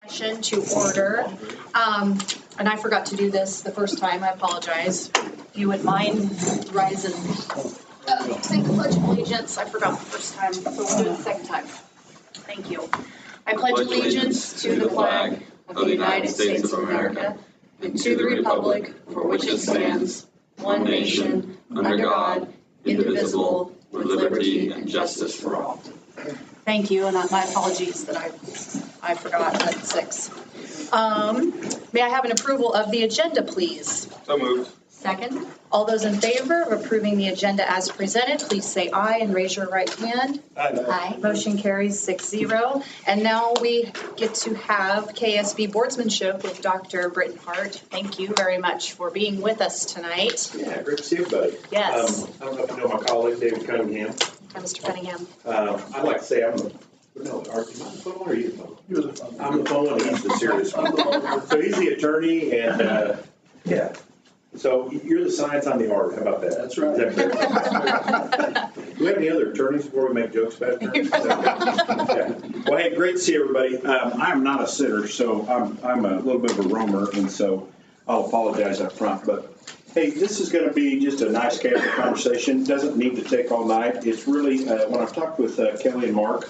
To order. And I forgot to do this the first time. I apologize. If you would mind, rise and say the Pledge of Allegiance. I forgot the first time, so we'll do it the second time. Thank you. I pledge allegiance to the flag of the United States of America and to the republic for which it stands, one nation, under God, indivisible, with liberty and justice for all. Thank you, and my apologies that I forgot at 6. May I have an approval of the agenda, please? So moved. Second. All those in favor of approving the agenda as presented, please say aye and raise your right hand. Aye. Aye. Motion carries 6-0. And now we get to have KSB Boardsmanship with Dr. Britton Hart. Thank you very much for being with us tonight. Yeah, great to see everybody. Yes. I don't know if you know my colleague, David Cunningham. Hi, Mr. Cunningham. I'd like to say I'm the phone or you the phone? You're the phone. I'm the phone and he's the serious one. So he's the attorney and, yeah. So you're the science, I'm the art. How about that? That's right. Is that fair? Do we have any other attorneys before we make jokes about attorneys? Yeah. Well, hey, great to see everybody. I'm not a sitter, so I'm a little bit of a roamer, and so I'll apologize up front. But hey, this is going to be just a nice casual conversation. Doesn't need to take all night. It's really, when I've talked with Kelly and Mark,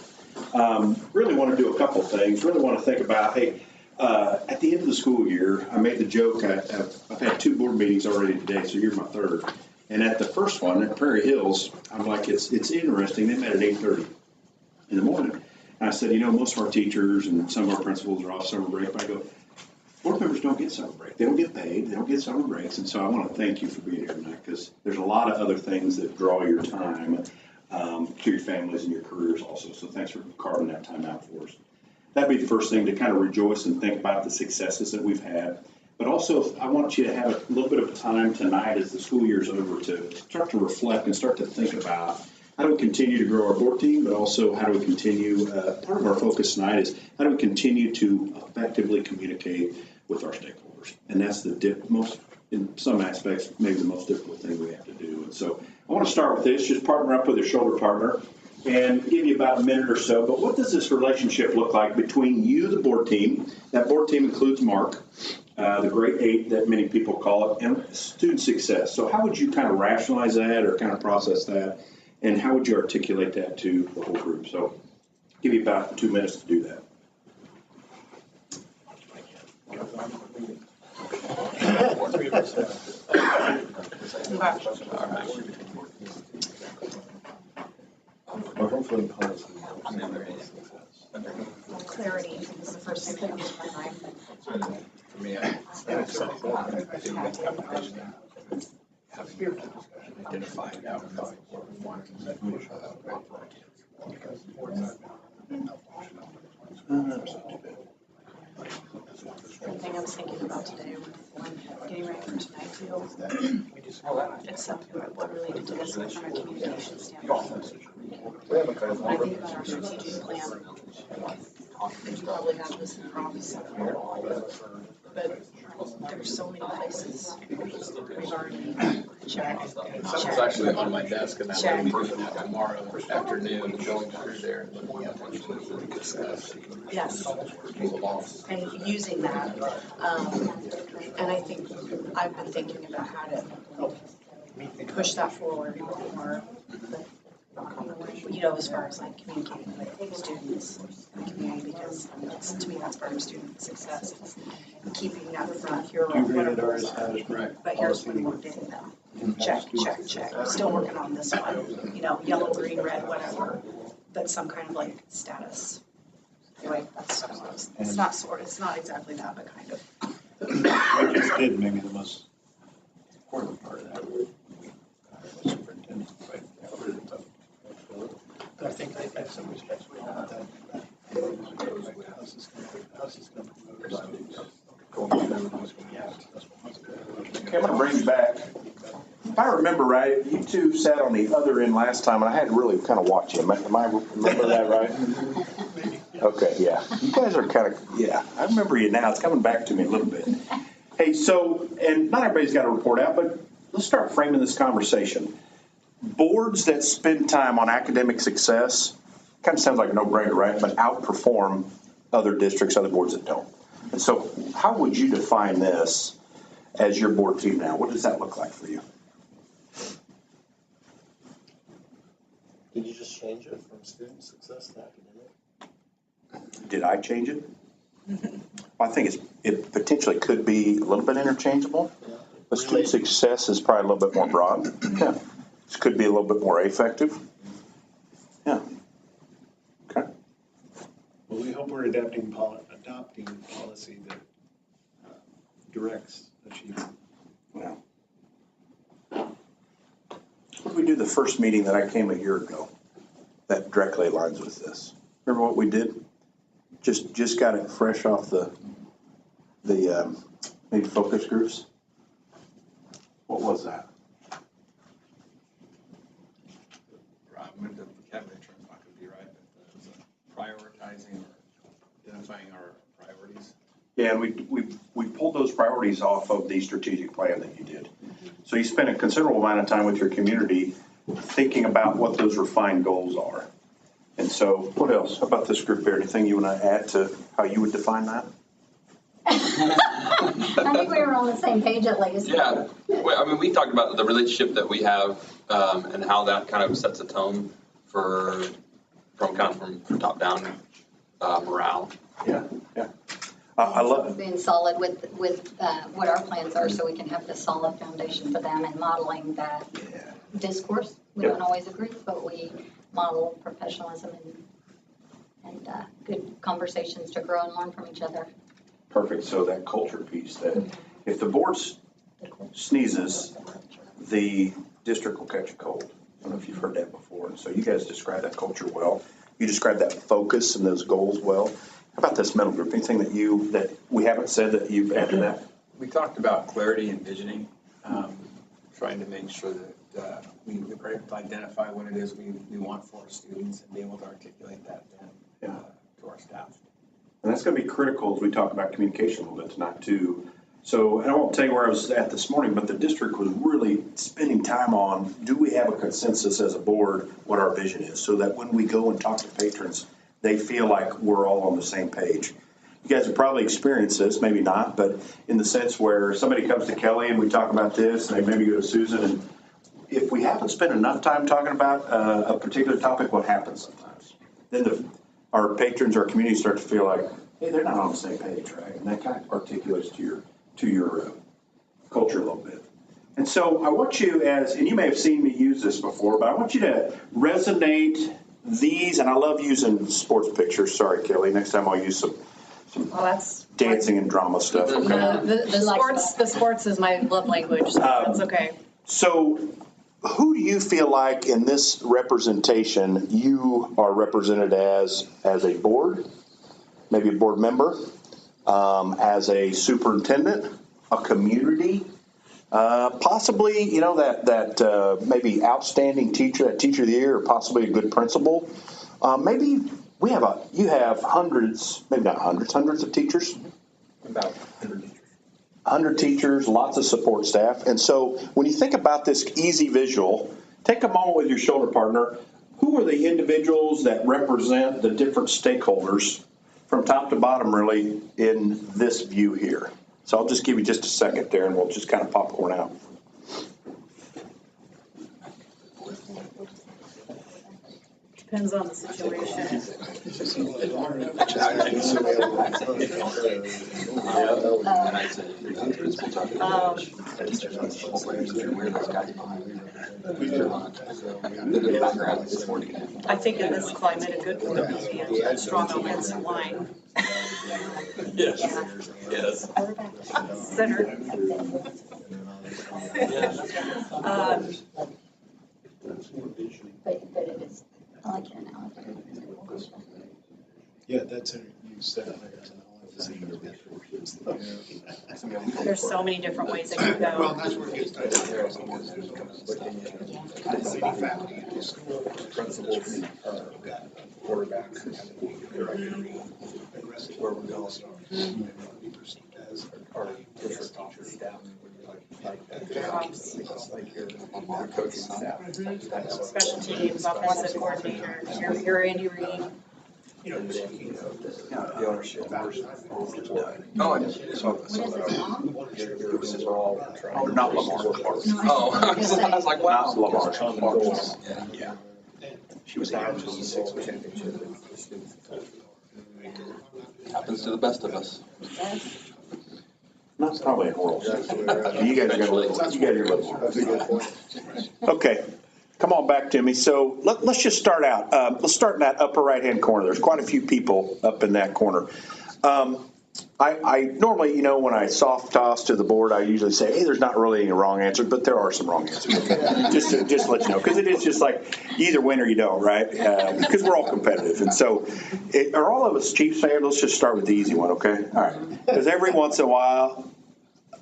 really want to do a couple things. Really want to think about, hey, at the end of the school year, I made the joke, I've had 2 board meetings already today, so you're my 3rd. And at the first one, at Prairie Hills, I'm like, it's interesting. They met at 8:30 in the morning. And I said, you know, most of our teachers and some of our principals are off summer break. But I go, board members don't get summer break. They don't get paid. They don't get summer breaks. And so I want to thank you for being here tonight, because there's a lot of other things that draw your time to your families and your careers also. So thanks for carving that time out for us. That'd be the first thing, to kind of rejoice and think about the successes that we've had. But also, I want you to have a little bit of time tonight as the school year's over to start to reflect and start to think about how do we continue to grow our board team, but also how do we continue, part of our focus tonight is how do we continue to effectively communicate with our stakeholders. And that's the most, in some aspects, maybe the most difficult thing we have to do. And so I want to start with this, just partner up with a shoulder partner and give you about a minute or so. But what does this relationship look like between you, the board team? That board team includes Mark, the great 8 that many people call it, and student success. So how would you kind of rationalize that or kind of process that? And how would you articulate that to the whole group? So give you about 2 minutes to do that. Clarity is the first thing that comes to my mind. For me, identifying outcome. One thing I was thinking about today when getting ready for tonight too. It's something what related to this from a communication standpoint. When I think about our strategic plan, and you probably have this in your office somewhere, but there's so many places we've already checked. It's actually on my desk, and I'm working on tomorrow afternoon, going through there and looking at what we discussed. Yes, and using that, and I think I've been thinking about how to push that forward more. You know, as far as like communicating with students in the community, because to me that's part of student success, and keeping that front here. But here's when we're getting them. Check. Still working on this one. You know, yellow, green, red, whatever. But some kind of like status. Anyway, that's what I was. It's not exactly that, but kind of. We just did maybe the most important part of that. Superintendent, right? But I think in some respects we have that. How's this going to promote? Okay, I'm going to bring you back. If I remember right, you 2 sat on the other end last time, and I had to really kind of watch you. Am I remember that right? Okay, yeah. You guys are kind of, yeah. I remember you now. It's coming back to me a little bit. Hey, so, and not everybody's got to report out, but let's start framing this conversation. Boards that spend time on academic success, kind of sounds like a no-brainer, right? But outperform other districts, other boards that don't. And so how would you define this as your board team now? What does that look like for you? Did you just change it from student success to academic? Did I change it? Well, I think it potentially could be a little bit interchangeable, but student success is probably a little bit more broad. Yeah. This could be a little bit more effective. Yeah. Okay. Well, we hope we're adopting policy that directs achievement. Yeah. What did we do the first meeting that I came a year ago that directly aligns with this? Remember what we did? Just got it fresh off the maybe focus groups. What was that? I'm going to vocabulary terms not going to be right, but it was prioritizing or identifying our priorities. Yeah, and we pulled those priorities off of the strategic plan that you did. So you spent a considerable amount of time with your community thinking about what those refined goals are. And so what else? How about this group here? Anything you want to add to how you would define that? I think we were on the same page at least. Yeah, well, I mean, we talked about the relationship that we have and how that kind of sets a tone from top down morale. Yeah, yeah. I love it. Being solid with what our plans are so we can have the solid foundation for them and modeling that discourse. We Yep. don't always agree, but we model professionalism and good conversations to grow and learn from each other. Perfect. So that culture piece, that if the board sneezes, the district will catch a cold. I don't know if you've heard that before. And so you guys describe that culture well. You describe that focus and those goals well. How about this middle group? Anything that we haven't said that you've added to that? We talked about clarity and visioning, trying to make sure that we are able to identify what it is we want for our students and be able to articulate that then to our staff. And that's going to be critical as we talk about communication a little bit tonight too. So, and I won't tell you where I was at this morning, but the district was really spending time on, do we have a consensus as a board what our vision is, so that when we go and talk to patrons, they feel like we're all on the same page. You guys have probably experienced this, maybe not, but in the sense where somebody comes to Kelly and we talk about this, and they maybe go to Susan, and if we haven't spent enough time talking about a particular topic, what happens sometimes? Then our patrons, our community start to feel like, hey, they're not on the same page, right? And that kind of articulates to your culture a little bit. And so I want you and you may have seen me use this before, but I want you to resonate these, and I love using sports pictures. Sorry, Kelly, next time I'll use some dancing and drama stuff. Okay? The sports is my love language, so that's okay. So who do you feel like in this representation you are represented as a board, maybe a board member, as a superintendent, a community, possibly, that maybe outstanding teacher, that teacher of the year, or possibly a good principal. Maybe you have hundreds, maybe not hundreds of teachers. About 100 teachers. 100 teachers, lots of support staff. And so when you think about this easy visual, take a moment with your shoulder partner. Who are the individuals that represent the different stakeholders from top to bottom, really, in this view here? So I'll just give you just a second there, and we'll just kind of popcorn out. Depends on the situation. I think in this climate, a good word would be a strong offensive line. Yes. Yes. Center. But it is, I like your analogy. Yeah, that's you said it as an There's so many different ways it can go. Well, that's where it gets city faculty, Principals, quarterback, aggressive, where we're going. Be perceived as our district office staff, like your coaching staff. Special teams, offensive coordinator, your Andy Reid. The ownership. Oh, I did. So What is it, Tom? this is all trying. Oh, not Lamar. No, Oh, I was like, wow. Not Lamar. Yeah. She was the Six championship. Happens to the best of us. Not probably in world. You guys are gonna live. You guys are gonna live. Okay, come on back to me. So let's just start out. Let's start in that upper right-hand corner. There's quite a few people up in that corner. I normally, when I soft toss to the board, I usually say, hey, there's not really any wrong answers, but there are some wrong answers. Okay? just to let you know, because it is just like you either win or you don't, right? Because we're all competitive. And so are all of us Chiefs fans? Let's just start with the easy one, okay? All right. Because every once in a while.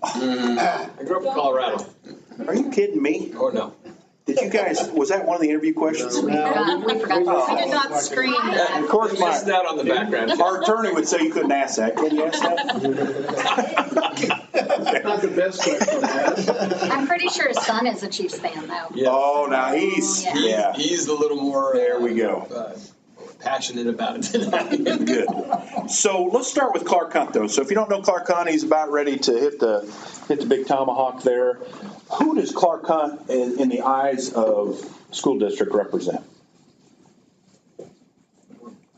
I grew up in Colorado. Are you kidding me? Oh, no. Did you guys, was that one of the interview questions? We forgot. We did not screen that. Of course, Missed that on the background. our attorney would say you couldn't ask that. Can you ask that? Not the best question to ask. I'm pretty sure his son is a Chiefs fan, though. Yes. Oh, now he's, yeah. He's a little more. There we go. Passionate about it than I am. Good. So let's start with Clark Hunt, though. So if you don't know Clark Hunt, he's about ready to hit the big tomahawk there. Who does Clark Hunt, in the eyes of school district, represent?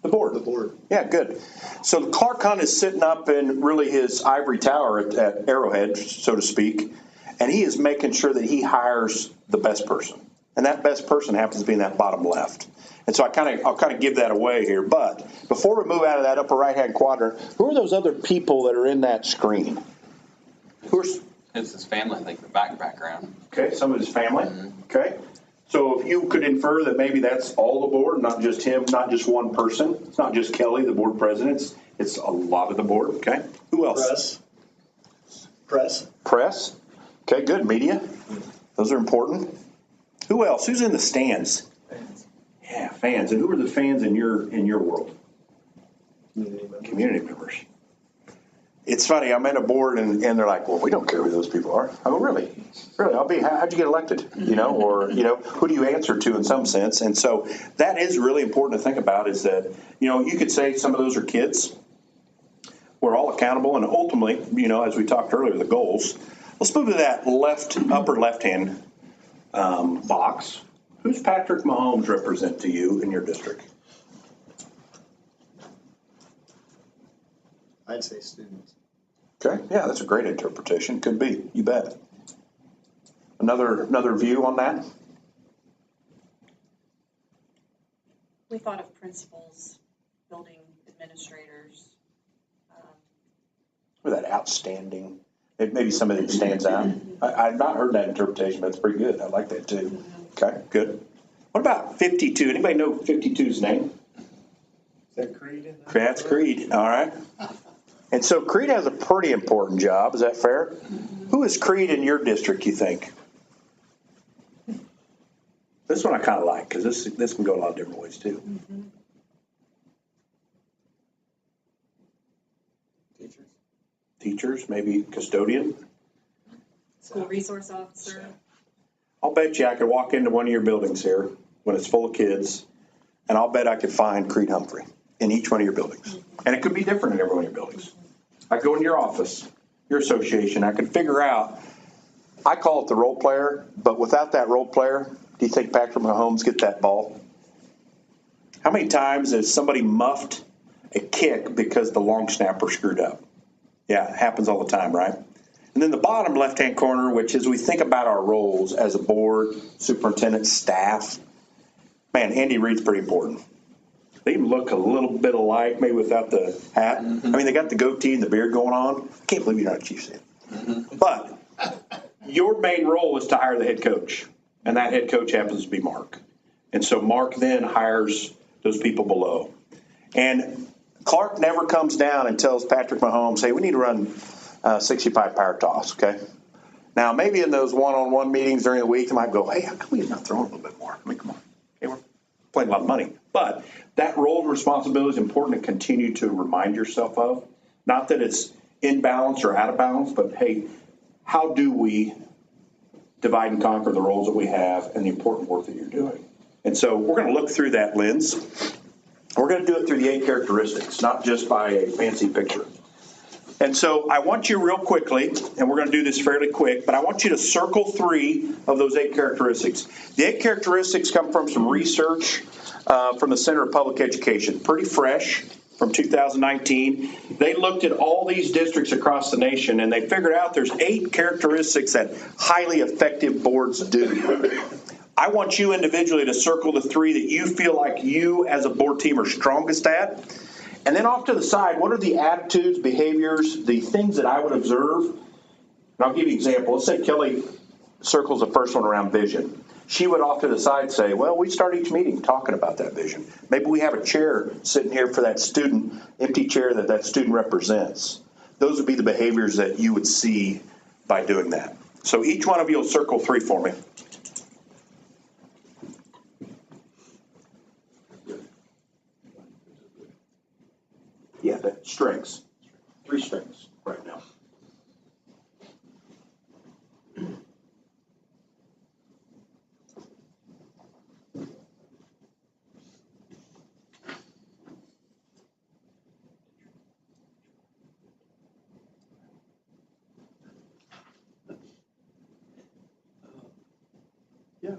The board. The board. Yeah, good. So Clark Hunt is sitting up in really his ivory tower at Arrowhead, so to speak, and he is making sure that he hires the best person. And that best person happens to be in that bottom left. And so I'll kind of give that away here. But before we move out of that upper right-hand quadrant, who are those other people that are in that screen? It's his family, I think, the background. Okay, some of his family. Okay. So if you could infer that maybe that's all the board, not just him, not just one person. It's not just Kelly, the board president. It's a lot of the board. Okay. Who else? Press. Okay, good. Media. Those are important. Who else? Who's in the stands? Yeah, fans. And who are the fans in your world? Community members. It's funny, I'm at a board and they're like, well, we don't care who those people are. I go, really? Really? How'd you get elected? Or who do you answer to in some sense? And so that is really important to think about is that, you could say some of those are kids. We're all accountable. And ultimately, as we talked earlier, the goals. Let's move to that upper left-hand box. Who's Patrick Mahomes represent to you in your district? I'd say students. Okay, yeah, that's a great interpretation. Could be, you bet. Another view on that? We thought of principals, building administrators. Or that outstanding, maybe somebody that stands out. I've not heard that interpretation, but it's pretty good. I like that too. Okay, good. What about 52? Anybody know 52's name? Is that Creed in that? That's Creed, all right. And so Creed has a pretty important job, is that fair? Who is Creed in your district, you think? This one I kind of like, because this can go a lot of different ways too. Teachers, maybe custodian. School resource officer. I'll bet you I could walk into one of your buildings here when it's full of kids, and I'll bet I could find Creed Humphrey in each one of your buildings. And it could be different in every one of your buildings. I go in your office, your association, I could figure out, I call it the role player, but without that role player, do you think Patrick Mahomes get that ball? How many times has somebody muffed a kick because the long snapper screwed up? Yeah, it happens all the time, right? And then the bottom left-hand corner, which is we think about our roles as a board, superintendent, staff. Man, Andy Reid's pretty important. They even look a little bit alike, maybe without the hat. I mean, they got the goatee and the beard going on. I can't believe you're not a Chiefs fan. But your main role is to hire the head coach, and that head coach happens to be Mark. And so Mark then hires those people below. And Clark never comes down and tells Patrick Mahomes, hey, we need to run 65 power toss, okay? Now, maybe in those one-on-one meetings during the week, they might go, hey, how come we're not throwing a little bit more? I mean, come on. Okay, we're playing a lot of money. But that role and responsibility is important to continue to remind yourself of. Not that it's in balance or out of balance, but, hey, how do we divide and conquer the roles that we have and the important work that you're doing? And so we're going to look through that lens. We're going to do it through the 8 characteristics, not just by a fancy picture. And so I want you real quickly, and we're going to do this fairly quick, but I want you to circle 3 of those 8 characteristics. The 8 characteristics come from some research from the Center of Public Education, pretty fresh from 2019. They looked at all these districts across the nation, and they figured out there's 8 characteristics that highly effective boards do. I want you individually to circle the 3 that you feel like you as a board team are strongest at. And then off to the side, what are the attitudes, behaviors, the things that I would observe? And I'll give you an example. Let's say Kelly circles the first one around vision. She would off to the side say, well, we start each meeting talking about that vision. Maybe we have a chair sitting here for that student, empty chair that that student represents. Those would be the behaviors that you would see by doing that. So each one of you will circle 3 for me. Yeah, the strengths. 3 strengths right now. Yeah.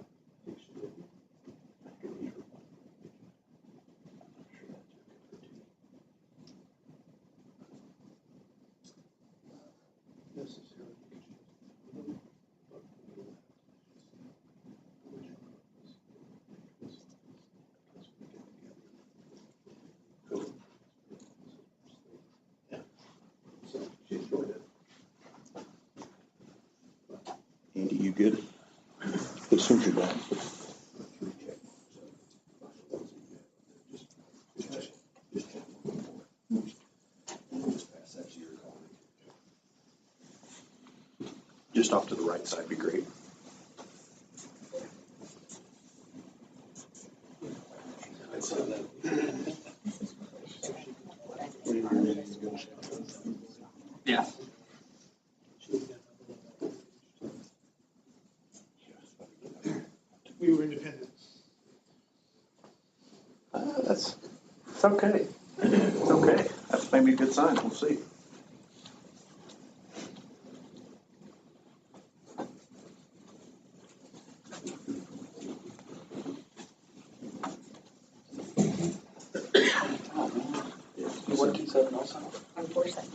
Andy, you good? As soon as you're done. Just off to the right side would be great. Yeah. We were independent. It's okay. It's okay. That's maybe a good sign. We'll see. You 127 also? On 4-7.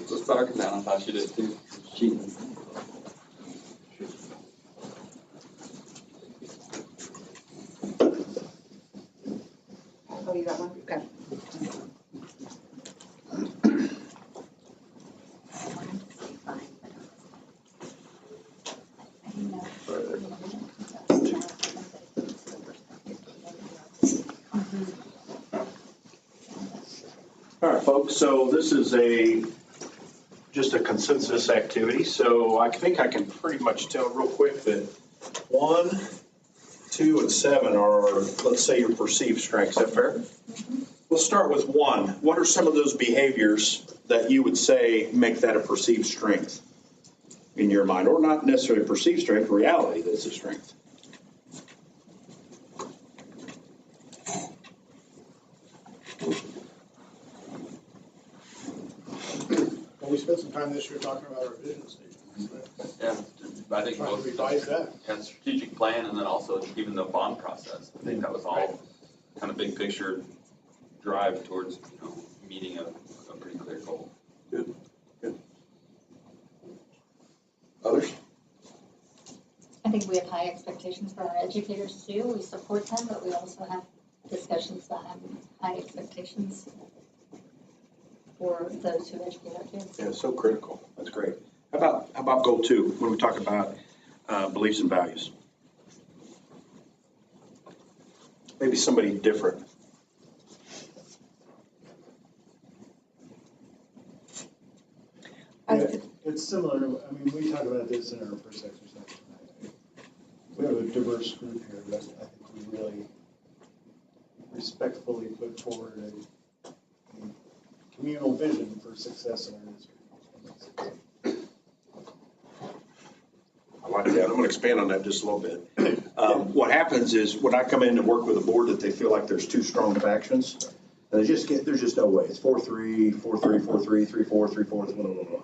Just talking down. I thought you did too. Cheating. Oh, you got one? Okay. All right, folks, so this is just a consensus activity. So I think I can pretty much tell real quick that 1, 2, and 7 are, let's say, your perceived strengths. Is that fair? We'll start with 1. What are some of those behaviors that you would say make that a perceived strength in your mind? Or not necessarily a perceived strength, reality that's a strength. Well, we spent some time this year talking about our vision statement. Yeah, I think Trying to both. revise that. And strategic plan, and then also even the bond process. I think that was all kind of big picture drive towards, meeting a pretty clear goal. Good, good. Others? I think we have high expectations for our educators too. We support them, but we also have discussions that have high expectations for those who educate our kids. Yeah, so critical. That's great. How about goal 2, when we talk about beliefs and values? Maybe somebody different. It's similar, we talk about this in our first exercise tonight. We have a diverse group here, but I think we really respectfully put forward a communal vision for success in our district. I like that. I'm going to expand on that just a little bit. What happens is when I come in and work with a board that they feel like there's two strong factions, and there's just no way. It's 4-3, 4-3, 4-3, 3-4, 3-4, blah, blah, blah, blah.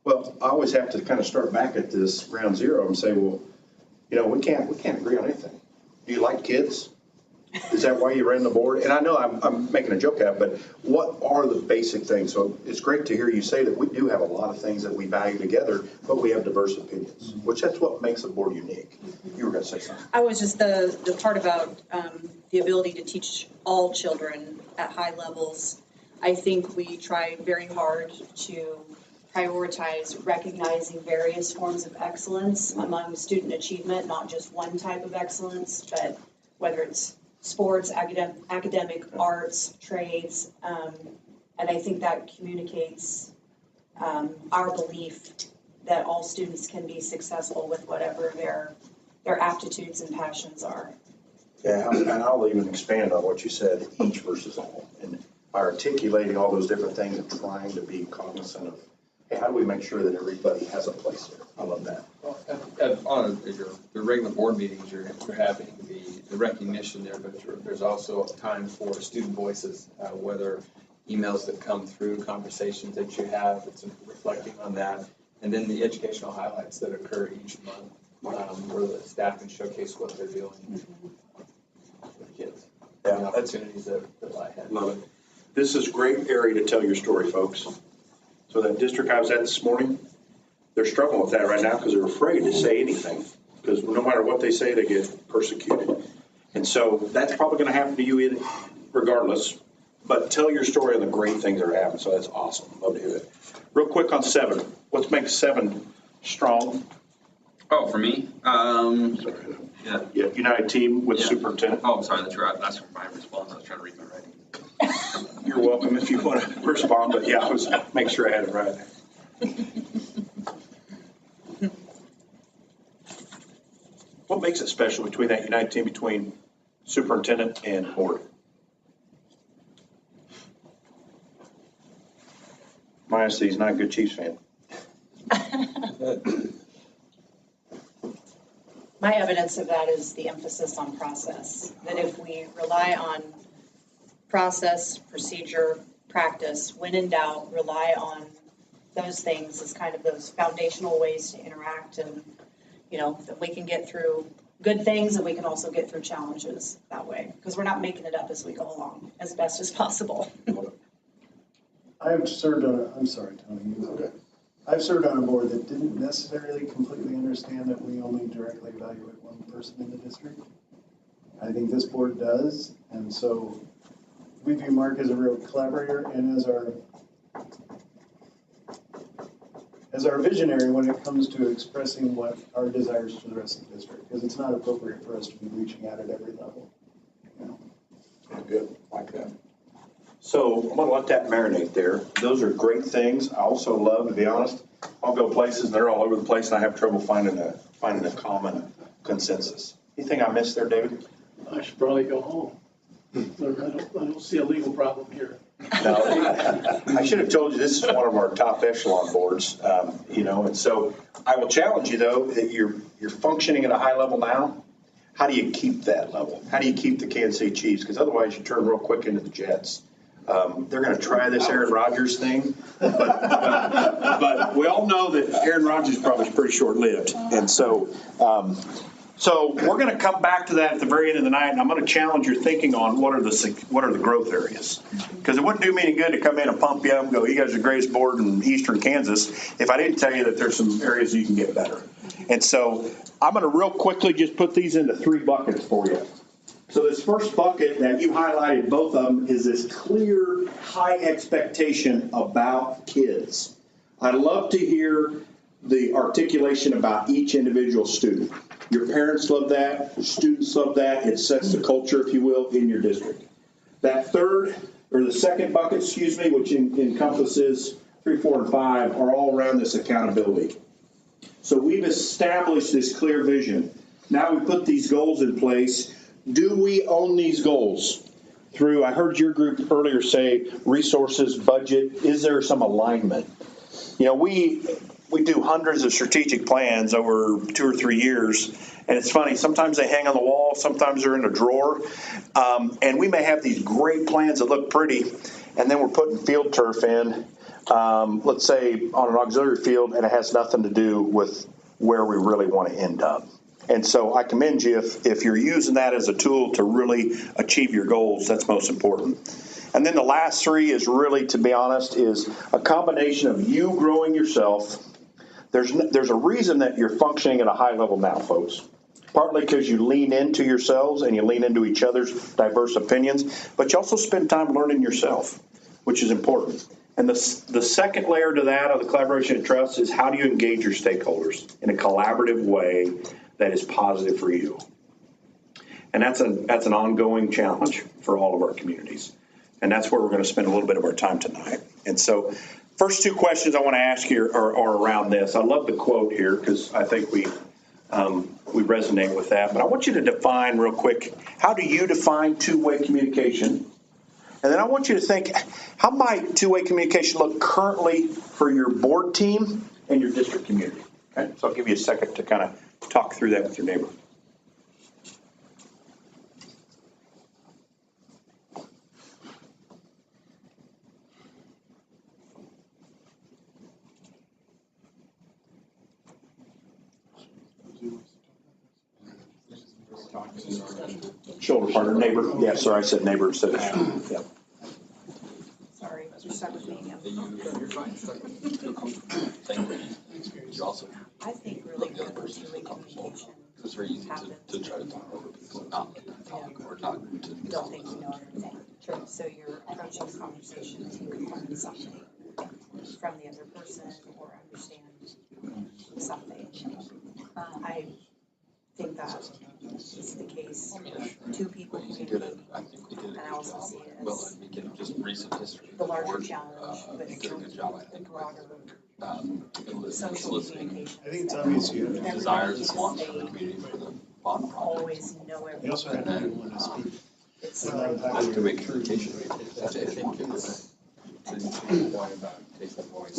Well, I always have to kind of start back at this ground zero and say, well, we can't agree on anything. Do you like kids? Is that why you ran the board? And I know I'm making a joke out, but what are the basic things? So it's great to hear you say that we do have a lot of things that we value together, but we have diverse opinions, which that's what makes a board unique. You were going to say something. I was just the part about the ability to teach all children at high levels. I think we try very hard to prioritize recognizing various forms of excellence among student achievement, not just one type of excellence, but whether it's sports, academic, arts, trades, and I think that communicates our belief that all students can be successful with whatever their aptitudes and passions are. Yeah, and I'll even expand on what you said, each versus all. And by articulating all those different things and trying to be cognizant of, hey, how do we make sure that everybody has a place here? I love that. On your regular board meetings, you're having the recognition there, but there's also time for student voices, whether emails that come through, conversations that you have, it's reflecting on that, and then the educational highlights that occur each month, where the staff can showcase what they're doing with kids. Yeah, the opportunities that lie ahead. Love it. This is a great area to tell your story, folks. So that district I was at this morning, they're struggling with that right now because they're afraid to say anything, because no matter what they say, they get persecuted. And so that's probably going to happen to you regardless, but tell your story on the great things that are happening. So that's awesome. Love to hear that. Real quick on 7. What makes 7 strong? Oh, for me? Yeah, United team with Yeah. superintendent. Oh, I'm sorry, that's my response. I was trying to read my writing. You're welcome if you want to respond, but yeah, I was make sure I had it right. What makes it special between that United team between superintendent and board? Minus he's not a good Chiefs fan. My evidence of that is the emphasis on process, that if we rely on process, procedure, practice, when in doubt, rely on those things as kind of those foundational ways to interact, and, that we can get through good things and we can also get through challenges that way, because we're not making it up as we go along as best as possible. I've served on I'm sorry, Tony. Okay. I've served on a board that didn't necessarily completely understand that we only directly evaluate one person in the district. I think this board does, and so we view Mark as a real collaborator and as our visionary when it comes to expressing what our desires to the rest of the district, because it's not appropriate for us to be reaching out at every level. Good, like that. So I'm going to let that marinate there. Those are great things. I also love, to be honest, I'll go places and they're all over the place and I have trouble finding a common consensus. Anything I missed there, David? I should probably go home. I don't see a legal problem here. No, I should have told you this is one of our top echelon boards, and so I will challenge you though that you're functioning at a high level now. How do you keep that level? How do you keep the Kansas City Chiefs? Because otherwise you turn real quick into the Jets. They're going to try this Aaron Rodgers thing, but we all know that Aaron Rodgers is probably pretty short-lived. And so we're going to come back to that at the very end of the night, and I'm going to challenge your thinking on what are the growth areas. Because it wouldn't do me any good to come in and pump you up and go, you guys are the greatest board in eastern Kansas, if I didn't tell you that there's some areas you can get better. And so I'm going to real quickly just put these into 3 buckets for you. So this first bucket that you highlighted, both of them, is this clear, high expectation about kids. I'd love to hear the articulation about each individual student. Your parents love that, your students love that, it sets the culture, if you will, in your district. That the second bucket, which encompasses 3, 4, and 5, are all around this accountability. So we've established this clear vision. Now we put these goals in place. Do we own these goals? I heard your group earlier say resources, budget. Is there some alignment? we do hundreds of strategic plans over 2 or 3 years. And it's funny, sometimes they hang on the wall, sometimes they're in a drawer. And we may have these great plans that look pretty, and then we're putting field turf in, let's say on an auxiliary field, and it has nothing to do with where we really want to end up. And so I commend you if you're using that as a tool to really achieve your goals. That's most important. And then the last 3 is really, to be honest, is a combination of you growing yourself. There's a reason that you're functioning at a high level now, folks. Partly because you lean into yourselves and you lean into each other's diverse opinions, but you also spend time learning yourself, which is important. And the second layer to that of the collaboration and trust is how do you engage your stakeholders in a collaborative way that is positive for you. And that's an ongoing challenge for all of our communities. And that's where we're going to spend a little bit of our time tonight. And so first 2 questions I want to ask you are around this. I love the quote here because I think we resonate with that. But I want you to define real quick, how do you define two-way communication? And then I want you to think, how might two-way communication look currently for your board team and your district community? Okay, so I'll give you a second to kind of talk through that with your neighbor. Shoulder partner, neighbor. Yeah, sorry, I said neighbor instead of, yeah. Sorry, you're stuck with me again. You're fine. You also. I think really good two-way communication It's very easy happens. to try to talk over people, not talk or not to. Don't think you know everything. True. So you're approaching conversations, you can learn something from the other person or understand something. I think that is the case. 2 people communicate. I think we did a And good I also job. see it Well, as and we can just recent history. the larger Board, challenge with we did a good job, I think, broader with social listening. communication. I think it's obvious you have The to. desires and wants for the community for the bond project. Always know You everything. also have to be willing to speak. It's So like, not To make communication. I think it's to the point about taking voice.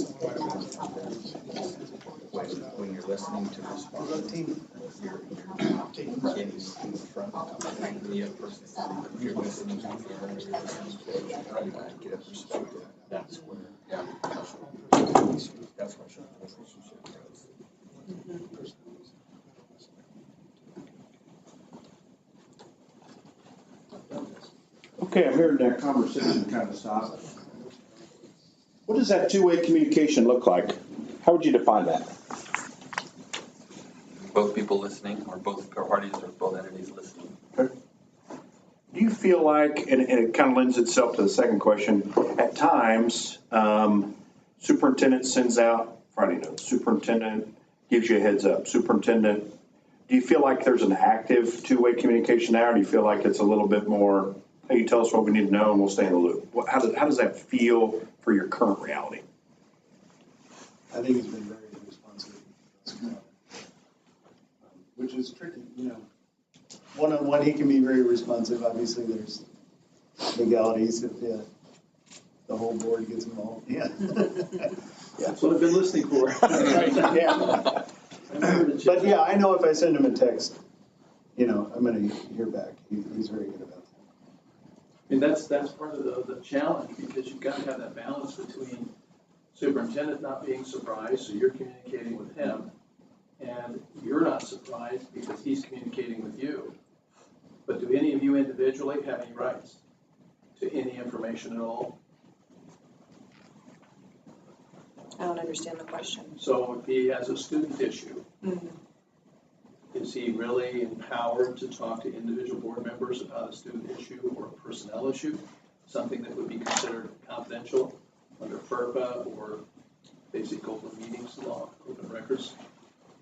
When you're listening to respond, you're getting from the other person. If you're listening to the other person, trying to get a perspective, that's where, Yeah. that's where the relationship goes. Okay, I'm hearing that conversation kind of stop. What does that two-way communication look like? How would you define that? Both people listening, or both parties, or both entities listening. Do you feel like, and it kind of lends itself to the second question, at times, superintendent sends out Friday notes, superintendent gives you a heads up, superintendent, do you feel like there's an active two-way communication now, or do you feel like it's a little bit more, hey, you tell us what we need to know and we'll stay in the loop? How does that feel for your current reality? I think he's been very responsive, which is tricky, you know. One-on-one, he can be very responsive. Obviously, there's legalities if the whole board gets involved. Yeah. That's what I've been listening for. Yeah. But yeah, I know if I send him a text, you know, I'm going to hear back. He's very good about that. I mean, that's part of the challenge, because you've got to have that balance between superintendent not being surprised, so you're communicating with him, and you're not surprised because he's communicating with you. But do any of you individually have any rights to any information at all? I don't understand the question. So if he has a student issue, Mhm. is he really empowered to talk to individual board members about a student issue or a personnel issue? Something that would be considered confidential under FERPA or basic open meetings law, open records?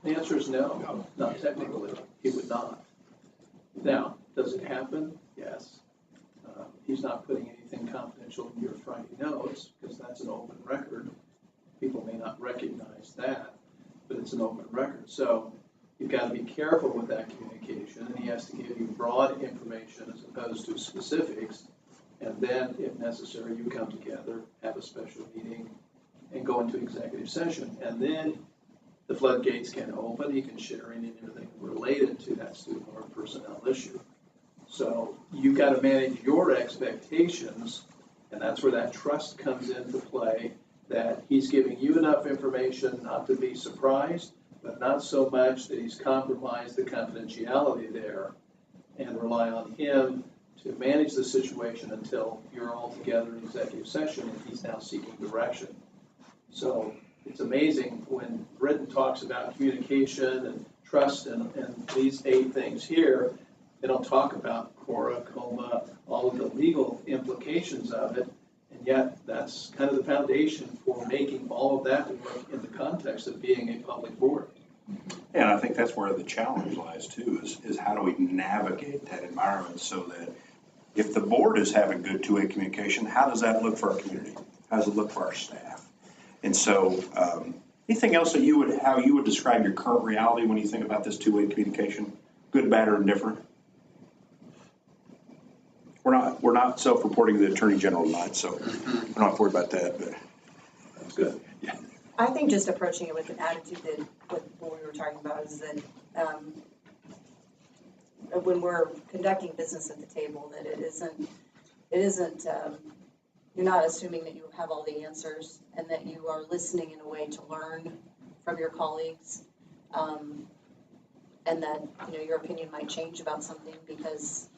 The answer is no, not technically. He would not. Now, does it happen? Yes. He's not putting anything confidential in your Friday notes because that's an open record. People may not recognize that, but it's an open record. So you've got to be careful with that communication, and he has to give you broad information as opposed to specifics. And then, if necessary, you come together, have a special meeting, and go into executive session. And then the floodgates can open. He can share anything related to that student or personnel issue. So you got to manage your expectations, and that's where that trust comes into play, that he's giving you enough information not to be surprised, but not so much that he's compromised the confidentiality there, and rely on him to manage the situation until you're all together in executive session and he's now seeking direction. So it's amazing when Britton talks about communication and trust and these 8 things here, they don't talk about Cora, coma, all of the legal implications of it, and yet that's kind of the foundation for making all of that work in the context of being a public board. And I think that's where the challenge lies too, is how do we navigate that environment so that if the board is having good two-way communication, how does that look for our community? How does it look for our staff? And so, anything else that how you would describe your current reality when you think about this two-way communication? Good, bad, or indifferent? We're not self-reporting the Attorney General tonight, so we don't have to worry about that, but That's good. yeah. I think just approaching it with an attitude that what we were talking about is that when we're conducting business at the table, that it isn't you're not assuming that you have all the answers, and that you are listening in a way to learn from your colleagues, and that your opinion might change about something because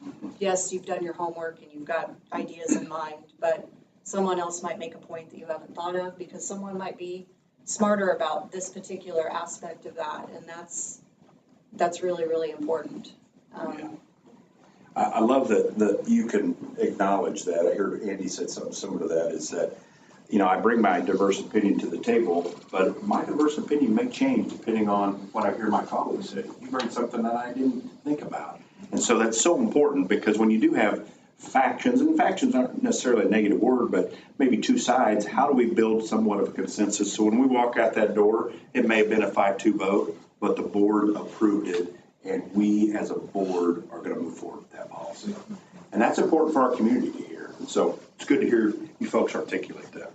yes, you've done your homework and you've got ideas in mind, but someone else might make a point that you haven't thought of because someone might be smarter about this particular aspect of that, and that's really, really important. I love that you can acknowledge that. I heard Andy said something similar to that, is that, I bring my diverse opinion to the table, but my diverse opinion may change depending on what I hear my colleagues say. You bring something that I didn't think about. And so that's so important, because when you do have factions, and factions aren't necessarily a negative word, but maybe two sides, how do we build somewhat of a consensus? So when we walk out that door, it may have been a 5-2 vote, but the board approved it, and we as a board are going to move forward with that policy. And that's important for our community to hear. And so it's good to hear you folks articulate that.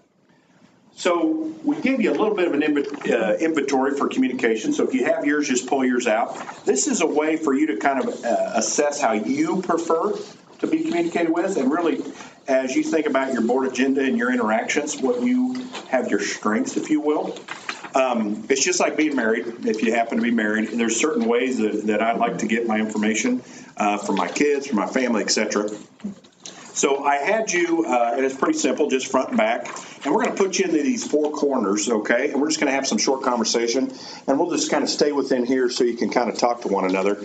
So we gave you a little bit of an inventory for communication. So if you have yours, just pull yours out. This is a way for you to kind of assess how you prefer to be communicated with, and really, as you think about your board agenda and your interactions, what you have your strengths, if you will. It's just like being married. If you happen to be married, there's certain ways that I like to get my information from my kids, from my family, etc. So I had you, and it's pretty simple, just front and back. And we're going to put you into these 4 corners, okay? And we're just going to have some short conversation. And we'll just kind of stay within here so you can kind of talk to one another.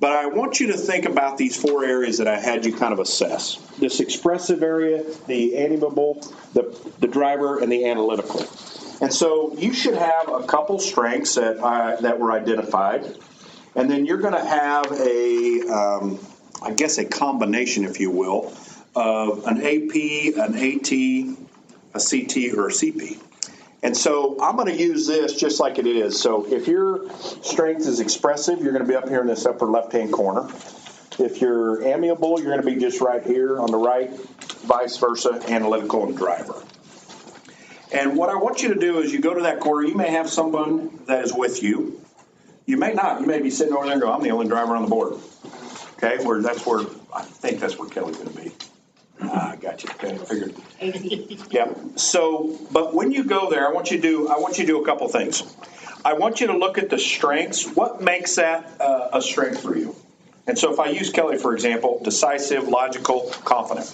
But I want you to think about these 4 areas that I had you kind of assess. This expressive area, the amiable, the driver, and the analytical. And so you should have a couple strengths that were identified. And then you're going to have a combination, if you will, of an AP, an AT, a CT, or a CP. And so I'm going to use this just like it is. So if your strength is expressive, you're going to be up here in this upper left-hand corner. If you're amiable, you're going to be just right here on the right, vice versa, analytical and driver. And what I want you to do is you go to that corner, you may have someone that is with you. You may not. You may be sitting over there and go, I'm the only driver on the board. Okay, I think that's where Kelly's going to be. I got you. Okay, figured. Yeah. So, but when you go there, I want you to do a couple things. I want you to look at the strengths. What makes that a strength for you? And so if I use Kelly, for example, decisive, logical, confident.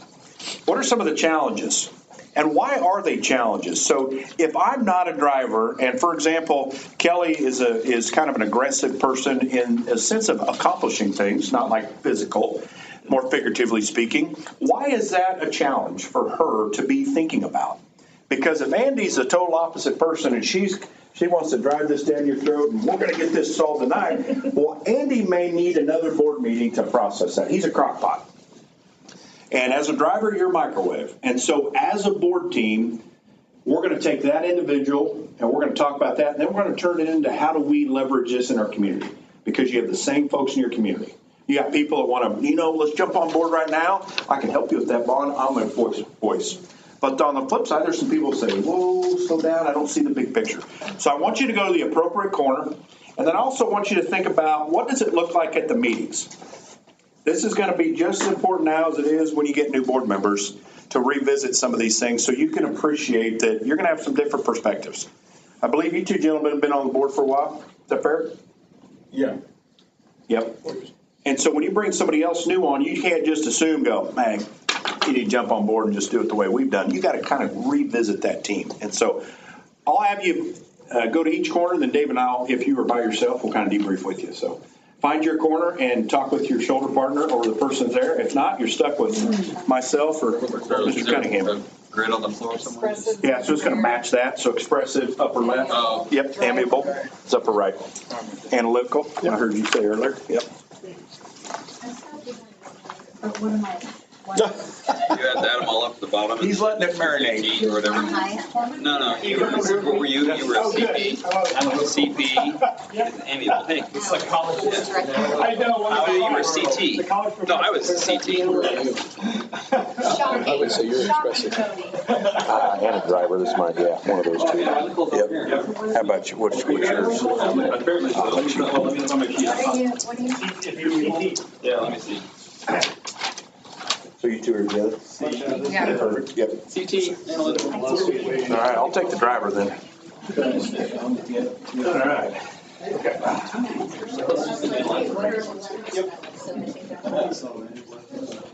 What are some of the challenges? And why are they challenges? So if I'm not a driver, and for example, Kelly is kind of an aggressive person in a sense of accomplishing things, not like physical, more figuratively speaking, why is that a challenge for her to be thinking about? Because if Andy's a total opposite person and she wants to drive this down your throat and we're going to get this solved tonight, well, Andy may need another board meeting to process that. He's a crock pot. And as a driver, you're a microwave. And so as a board team, we're going to take that individual and we're going to talk about that. And then we're going to turn it into how do we leverage this in our community? Because you have the same folks in your community. You got people that want to, let's jump on board right now. I can help you with that, Bond. I'm a voice. But on the flip side, there's some people who say, whoa, slow down, I don't see the big picture. So I want you to go to the appropriate corner, and then I also want you to think about what does it look like at the meetings? This is going to be just as important now as it is when you get new board members to revisit some of these things so you can appreciate that you're going to have some different perspectives. I believe you two gentlemen have been on the board for a while. Is that fair? Yeah. Yep. And so when you bring somebody else new on, you can't just assume, go, man, you need to jump on board and just do it the way we've done. You got to kind of revisit that team. And so I'll have you go to each corner, then Dave and I'll, if you are by yourself, we'll kind of debrief with you. So find your corner and talk with your shoulder partner or the person there. If not, you're stuck with myself or Mr. Cunningham. Grid on the floor somewhere? Yeah, so it's going to match that. So expressive, upper left. Oh. Yep, amiable, it's upper right. Analytical, I heard you say earlier. Yep. But what am I? You had to add them all up to the bottom. He's letting it marinate. CP or whatever. No. What were you? You were a CP. I'm a CP. Amiable. Hey. It's like college. I know. You were a CT. No, I was a CT. I would say you're expressive. And a driver, this might, yeah, one of those two. Yep. How about you, what's yours? Apparently so. Let me know on my sheet. What do you? Yeah, let me see. So you two are together? Yeah. Yep. CT, analytical. All right, I'll take the driver then. All right.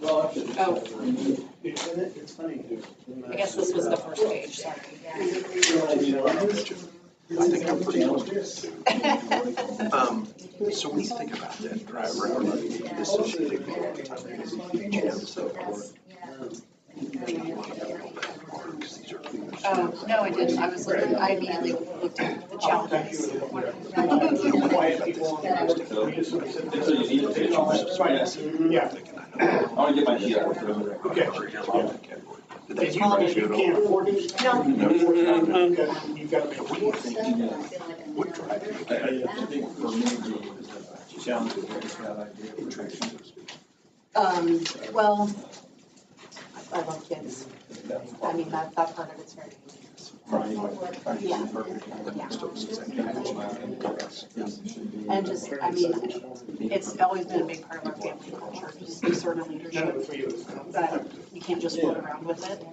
Oh, It's funny. I guess this was the first page, sorry. So when you think about that driver, how do you dissociate Oh, no, I didn't. I immediately looked at the challenges. So you need a picture. Yeah. I want to get my sheet out. Okay. If you can't afford it. No. You've got to make it. what drive you I think for me, the challenge is Well, I love kids. I mean, that part of it's very dangerous. Yeah. And just, I mean, it's always been a big part of our family culture, just a sort of leadership. But you can't just float around with it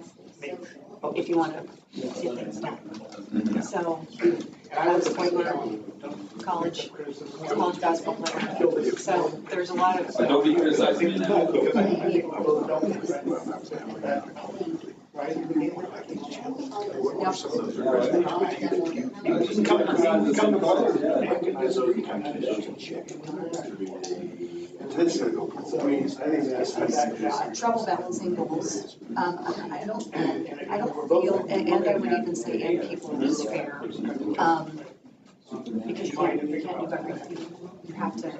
if you want to get things done. So I was a point guard, college basketball player. So there's a lot of. Don't be criticizing me now. Trouble balancing goals. I don't feel, and I would even say in people is fair. Because you can't do everything. You have to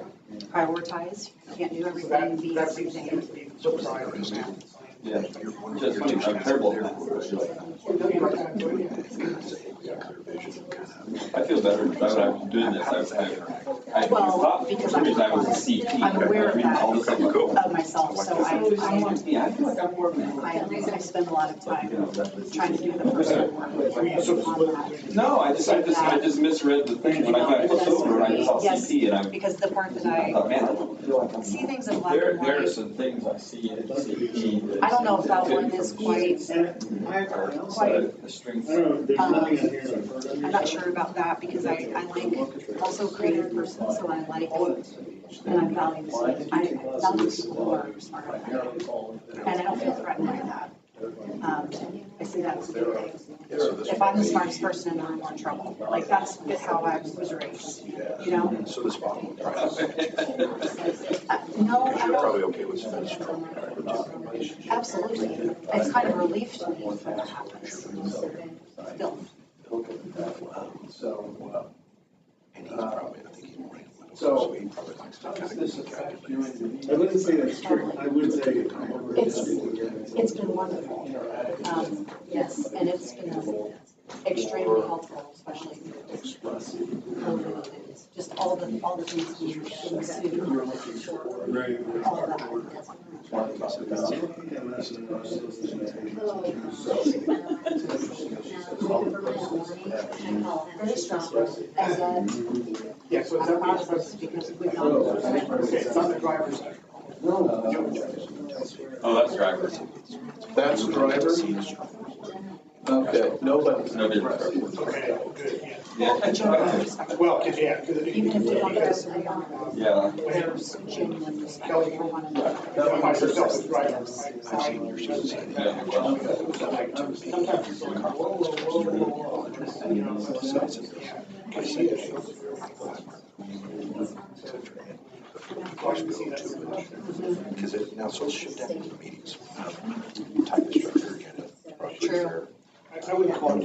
prioritize. You can't do everything and be everything. Yeah. I'm terrible at that. I feel better about I'm doing this. Well, because I'm I was a CP. I'm aware of that All of a sudden, cool. of myself, so Yeah, I feel like I'm more of an. I spend a lot of time trying to do the personal work on that. No, I just misread the thing when I got flipped over and I saw Yes, CP and I because the part that thought, man, I don't feel like I'm. see things in black and There are white. some things I see in CP. I don't know if that one is quite, The strength. I'm not sure about that because I like also creative person, so I like, and I value people who are smarter than I am. And I don't feel threatened by that. I see that as a good thing. If I'm the smartest person in the room, I'm in trouble. Like, that's how I was raised, you know? So this bottom one, No, I you're probably don't. okay with some strong driver. Absolutely. It's kind of a relief to me when that happens. Still. And he's probably, I think he's more analytical, So- so he probably likes to kind of This look at it. I wouldn't say that's true. I would say. It's been wonderful. Yes, and it's been extremely helpful, especially through COVID. It's just all the things you ensue. Right. All of that. Very stressful. Yeah, so is that what you're supposed to Because we've not. Okay, it's on the driver's side. Oh, that's drivers. That's the driver? Okay, nobody. No difference. Okay, good, Yeah. well, yeah, because Even if we don't go for the Yeah. there's genuine respect Kelly, for one that another. myself as driver. Because it now so shut down the meetings. Type of structure again. True. I wouldn't call it.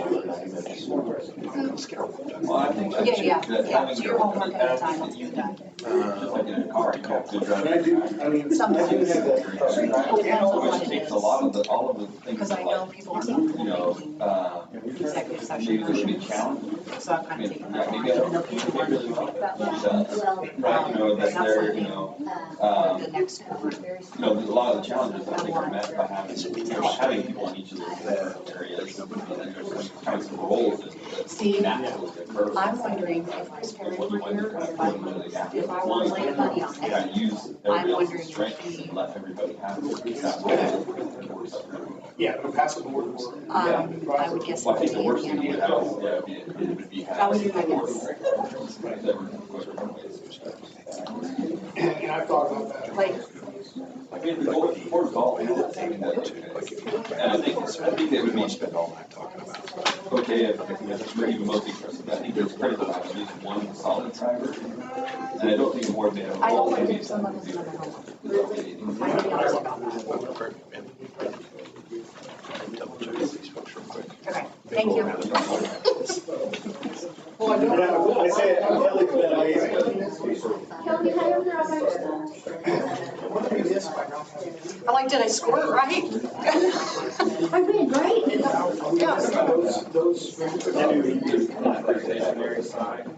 Well, I think that Yeah. that having Do your homework to- ahead of time when you're done. Just like in a car, you have to drive. And I do, I mean, I do have that. Depends on what Which it takes is. a lot of all of the things Because I know like, people are you know, executive maybe session there's gonna be motions. challenge. So I've kind of taken that on, Maybe I even don't though people aren't really well. like that much. Right, you know, that That's they're, something, you know, the next one. you know, a lot of the challenges I think are met by having people in each of those areas. And then there's some kinds of roles that See, naturally occur. I'm wondering if Chris Perry were here, or if I were laying money on Yeah, it. use I'm everybody else's wondering if strengths he, and let everybody have that role. Yeah, but pass the board. I would guess. Well, I think it the would worst be thing you would animal. have, yeah, it would be. That would be my guess. And I've thought about that. Like, I mean, the board's all, and I think it would be Spend all night talking about. okay if we're even most interested. I think there's critical to have at least one solid driver. And I don't think the board made a I role. don't want to give someone who's another homework. I would be honest about that. Double check these folks real quick. Okay, thank you. Well, I know. I say, Kelly's been amazing. I like, did I score it right? I did, right? Yeah. Those. Stationary side.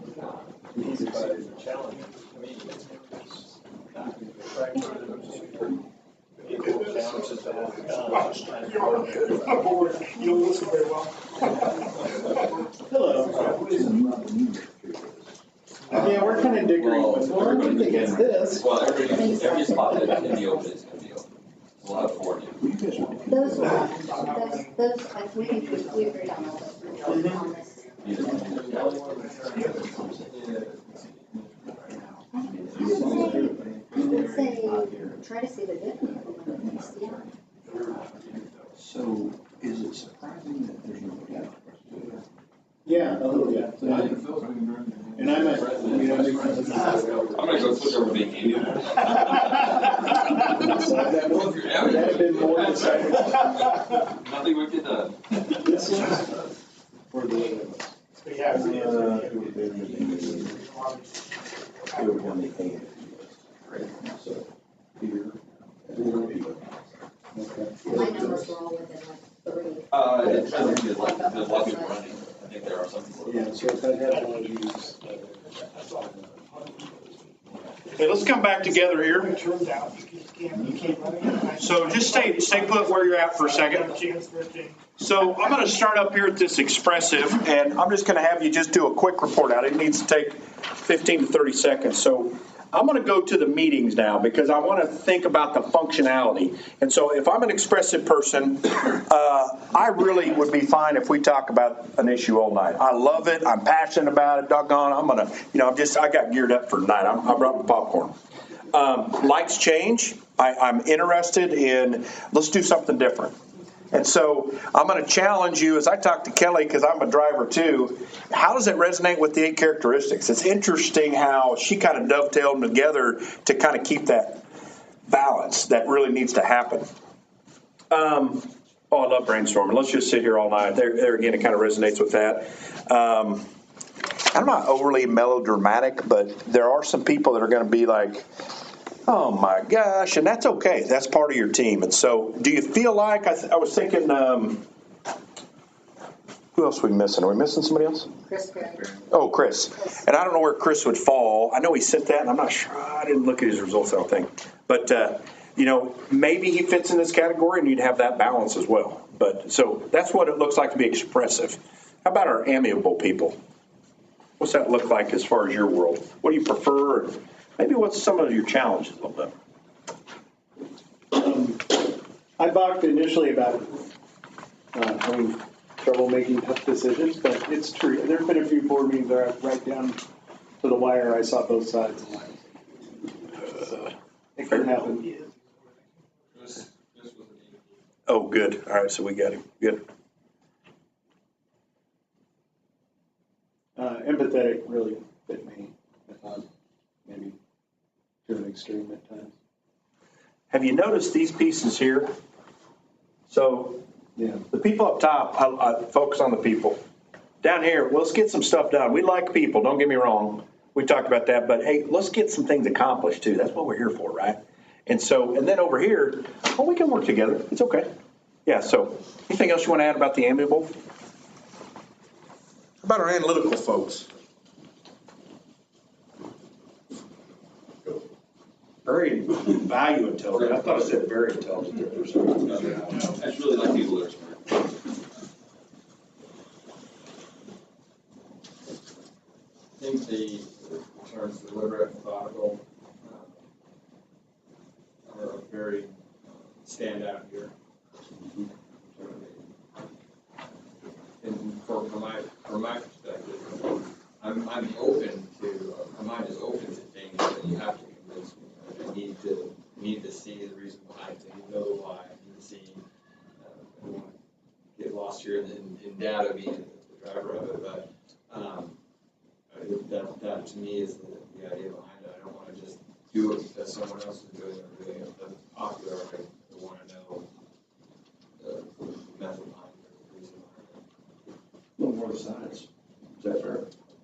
My board, you don't listen very well. Hello. Yeah, we're kind of diggering, but well, I don't think it's this. Well, every spot that can be open is going to be open. There's a lot of for you. Those, I think we agreed on all those. On this. You would say, try to see the difference. So is it surprising that there's no? Yeah, a little bit. And I'm at, you know, I'm going to go switch over to being amiable. that'd have been more exciting. Nothing would get done. This one? Or the other one? Yeah. It would have been, it would have been the eight. So here. Okay. My numbers were all within like 3. It's I think there's a lot of people running. I think there are some people. Yeah, so if I had one of these. Okay, let's come back together here. Turns out, you can't run it. So just stay put where you're at for a second. So I'm going to start up here at this expressive, and I'm just going to have you just do a quick report out. It needs to take 15 to 30 seconds. So I'm going to go to the meetings now because I want to think about the functionality. And so if I'm an expressive person, I really would be fine if we talk about an issue all night. I love it. I'm passionate about it. Doggone, I'm going to, I got geared up for tonight. I brought the popcorn. Lights change. I'm interested in, let's do something different. And so I'm going to challenge you as I talk to Kelly, because I'm a driver too. How does it resonate with the 8 characteristics? It's interesting how she kind of dovetailed them together to kind of keep that balance that really needs to happen. I love brainstorming. Let's just sit here all night. There again, it kind of resonates with that. I'm not overly melodramatic, but there are some people that are going to be like, oh my gosh, and that's okay. That's part of your team. And so do you feel like, I was thinking, Who else are we missing? Are we missing somebody else? Chris Perry. Oh, Chris. And I don't know where Chris would fall. I know he sent that, and I'm not sure. I didn't look at his results, I don't think. But, maybe he fits in this category, and you'd have that balance as well. But, so that's what it looks like to be expressive. How about our amiable people? What's that look like as far as your world? What do you prefer? Maybe what's some of your challenges a little bit? I balked initially about having trouble making tough decisions, but it's true. There have been a few board meetings where right down to the wire, I saw both sides. It can happen. Oh, good. All right, so we got him. Good. Empathetic really fit me. I thought maybe to an extreme at times. Have you noticed these pieces here? So Yeah. the people up top, I focus on the people. Down here, let's get some stuff done. We like people, don't get me wrong. We talked about that, but hey, let's get some things accomplished too. That's what we're here for, right? And then over here, we can work together. It's okay. Yeah, so anything else you want to add about the amiable? How about our analytical folks? Very value intelligent. I thought it said very intelligent there for some reason. I just really like people that are smart. I think the terms deliberate, methodical, are very stand out here. And from my perspective, I'm open to, my mind is open to things that you have to convince me. I need to see the reason why, to know why, I need to see, I don't want to get lost here in data being the driver of it, but that to me is the idea behind it. I don't want to just do it because someone else is doing it, or doing it popular. I want to know the method behind it, the reason behind it. A little more of the science. Is that fair?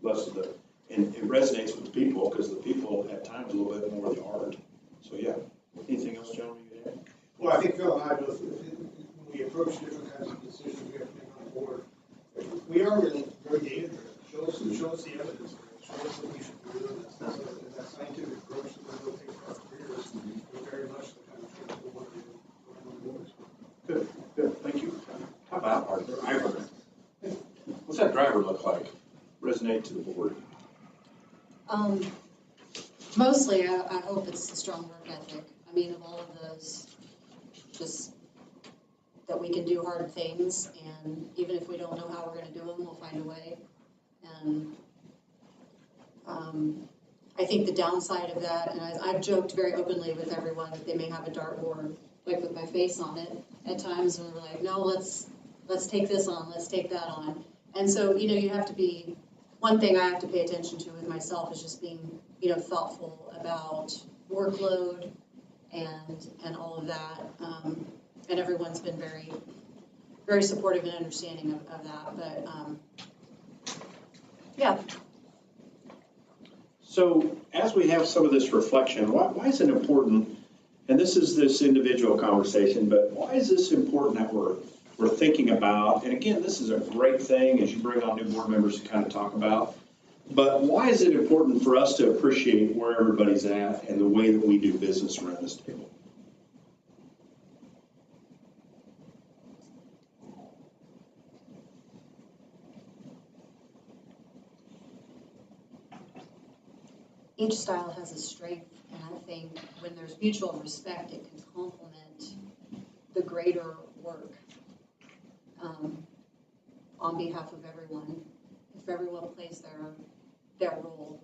Less of the, and it resonates with the people because the people at times a little bit more of the art. So yeah. Anything else, gentlemen, you add? Well, I think Phil and I both, when we approach different kinds of decisions we have to make on the board, we are really very data driven. Show us the evidence. Show us what we should be doing. And that scientific approach that we'll take for our careers is very much the kind of thing we want to do around the boards. Good, good. Thank you. How about our driver? What's that driver look like? Resonate to the board. Mostly, I hope it's a strong work ethic. I mean, of all of those, just that we can do hard things, and even if we don't know how we're gonna do them, we'll find a way. And I think the downside of that, and I've joked very openly with everyone that they may have a dartboard, like with my face on it, at times when we're like, no, let's take this on, let's take that on. And so, you have to be, one thing I have to pay attention to with myself is just being, thoughtful about workload and all of that. And everyone's been very, very supportive and understanding of that, but, yeah. So as we have some of this reflection, why is it important, and this is this individual conversation, but why is this important that we're thinking about, and again, this is a great thing as you bring on new board members to kind of talk about, but why is it important for us to appreciate where everybody's at and the way that we do business around this table? Each style has a strength, and I think when there's mutual respect, it can complement the greater work on behalf of everyone. If everyone plays their role,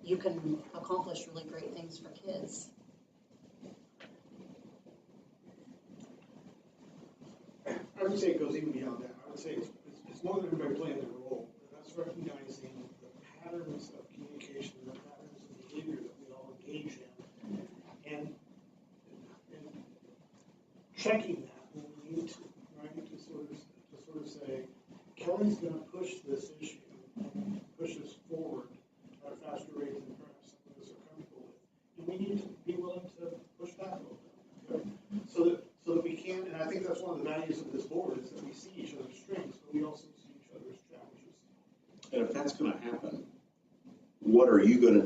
you can accomplish really great things for kids. I would say it goes even beyond that. I would say it's more than everybody playing their role. That's recognizing the patterns of communication, the patterns of behavior that we all engage in, and checking that when we need to, right? To sort of say, Kelly's going to push this issue and push us forward at a faster rate than perhaps some of us are comfortable with, and we need to be willing to push back a little bit, okay? So that we can, and I think that's one of the values of this board is that we see each other's strengths.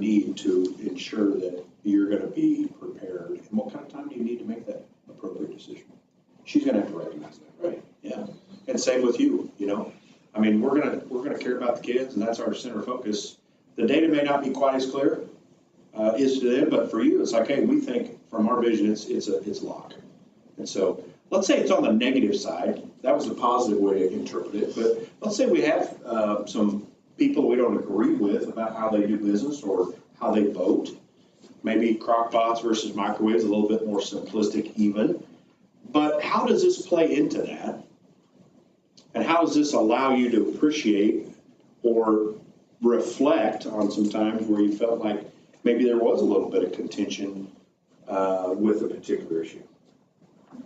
need to ensure that you're going to be prepared? And what kind of time do you need to make that appropriate decision? She's going to have to recognize that, right? Yeah. And same with you, you know? I mean, we're going to care about the kids, and that's our center focus. The data may not be quite as clear is to them, but for you, it's like, hey, we think from our vision, it's locked. And so let's say it's on the negative side. That was a positive way to interpret it. But let's say we have some people we don't agree with about how they do business or how they vote. Maybe crock pots versus microwaves, a little bit more simplistic even. But how does this play into that? And how does this allow you to appreciate or reflect on some times where you felt like maybe there was a little bit of contention with a particular issue? I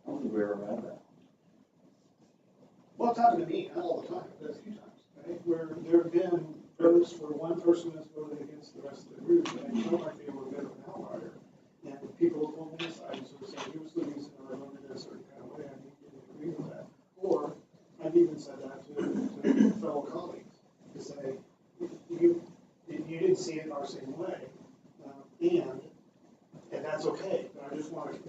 don't think we ever had that. Well, it's happened to me, not all the time, but a few times, right? Where there have been votes where one person has voted against the rest of the group, and I felt like they were a bit of an outlier. And people on one side sort of said, here's the reason I voted in a certain kind of way, I didn't agree with that. Or I've even said that to fellow colleagues, to say, you didn't see it our same way, and that's okay. But I want to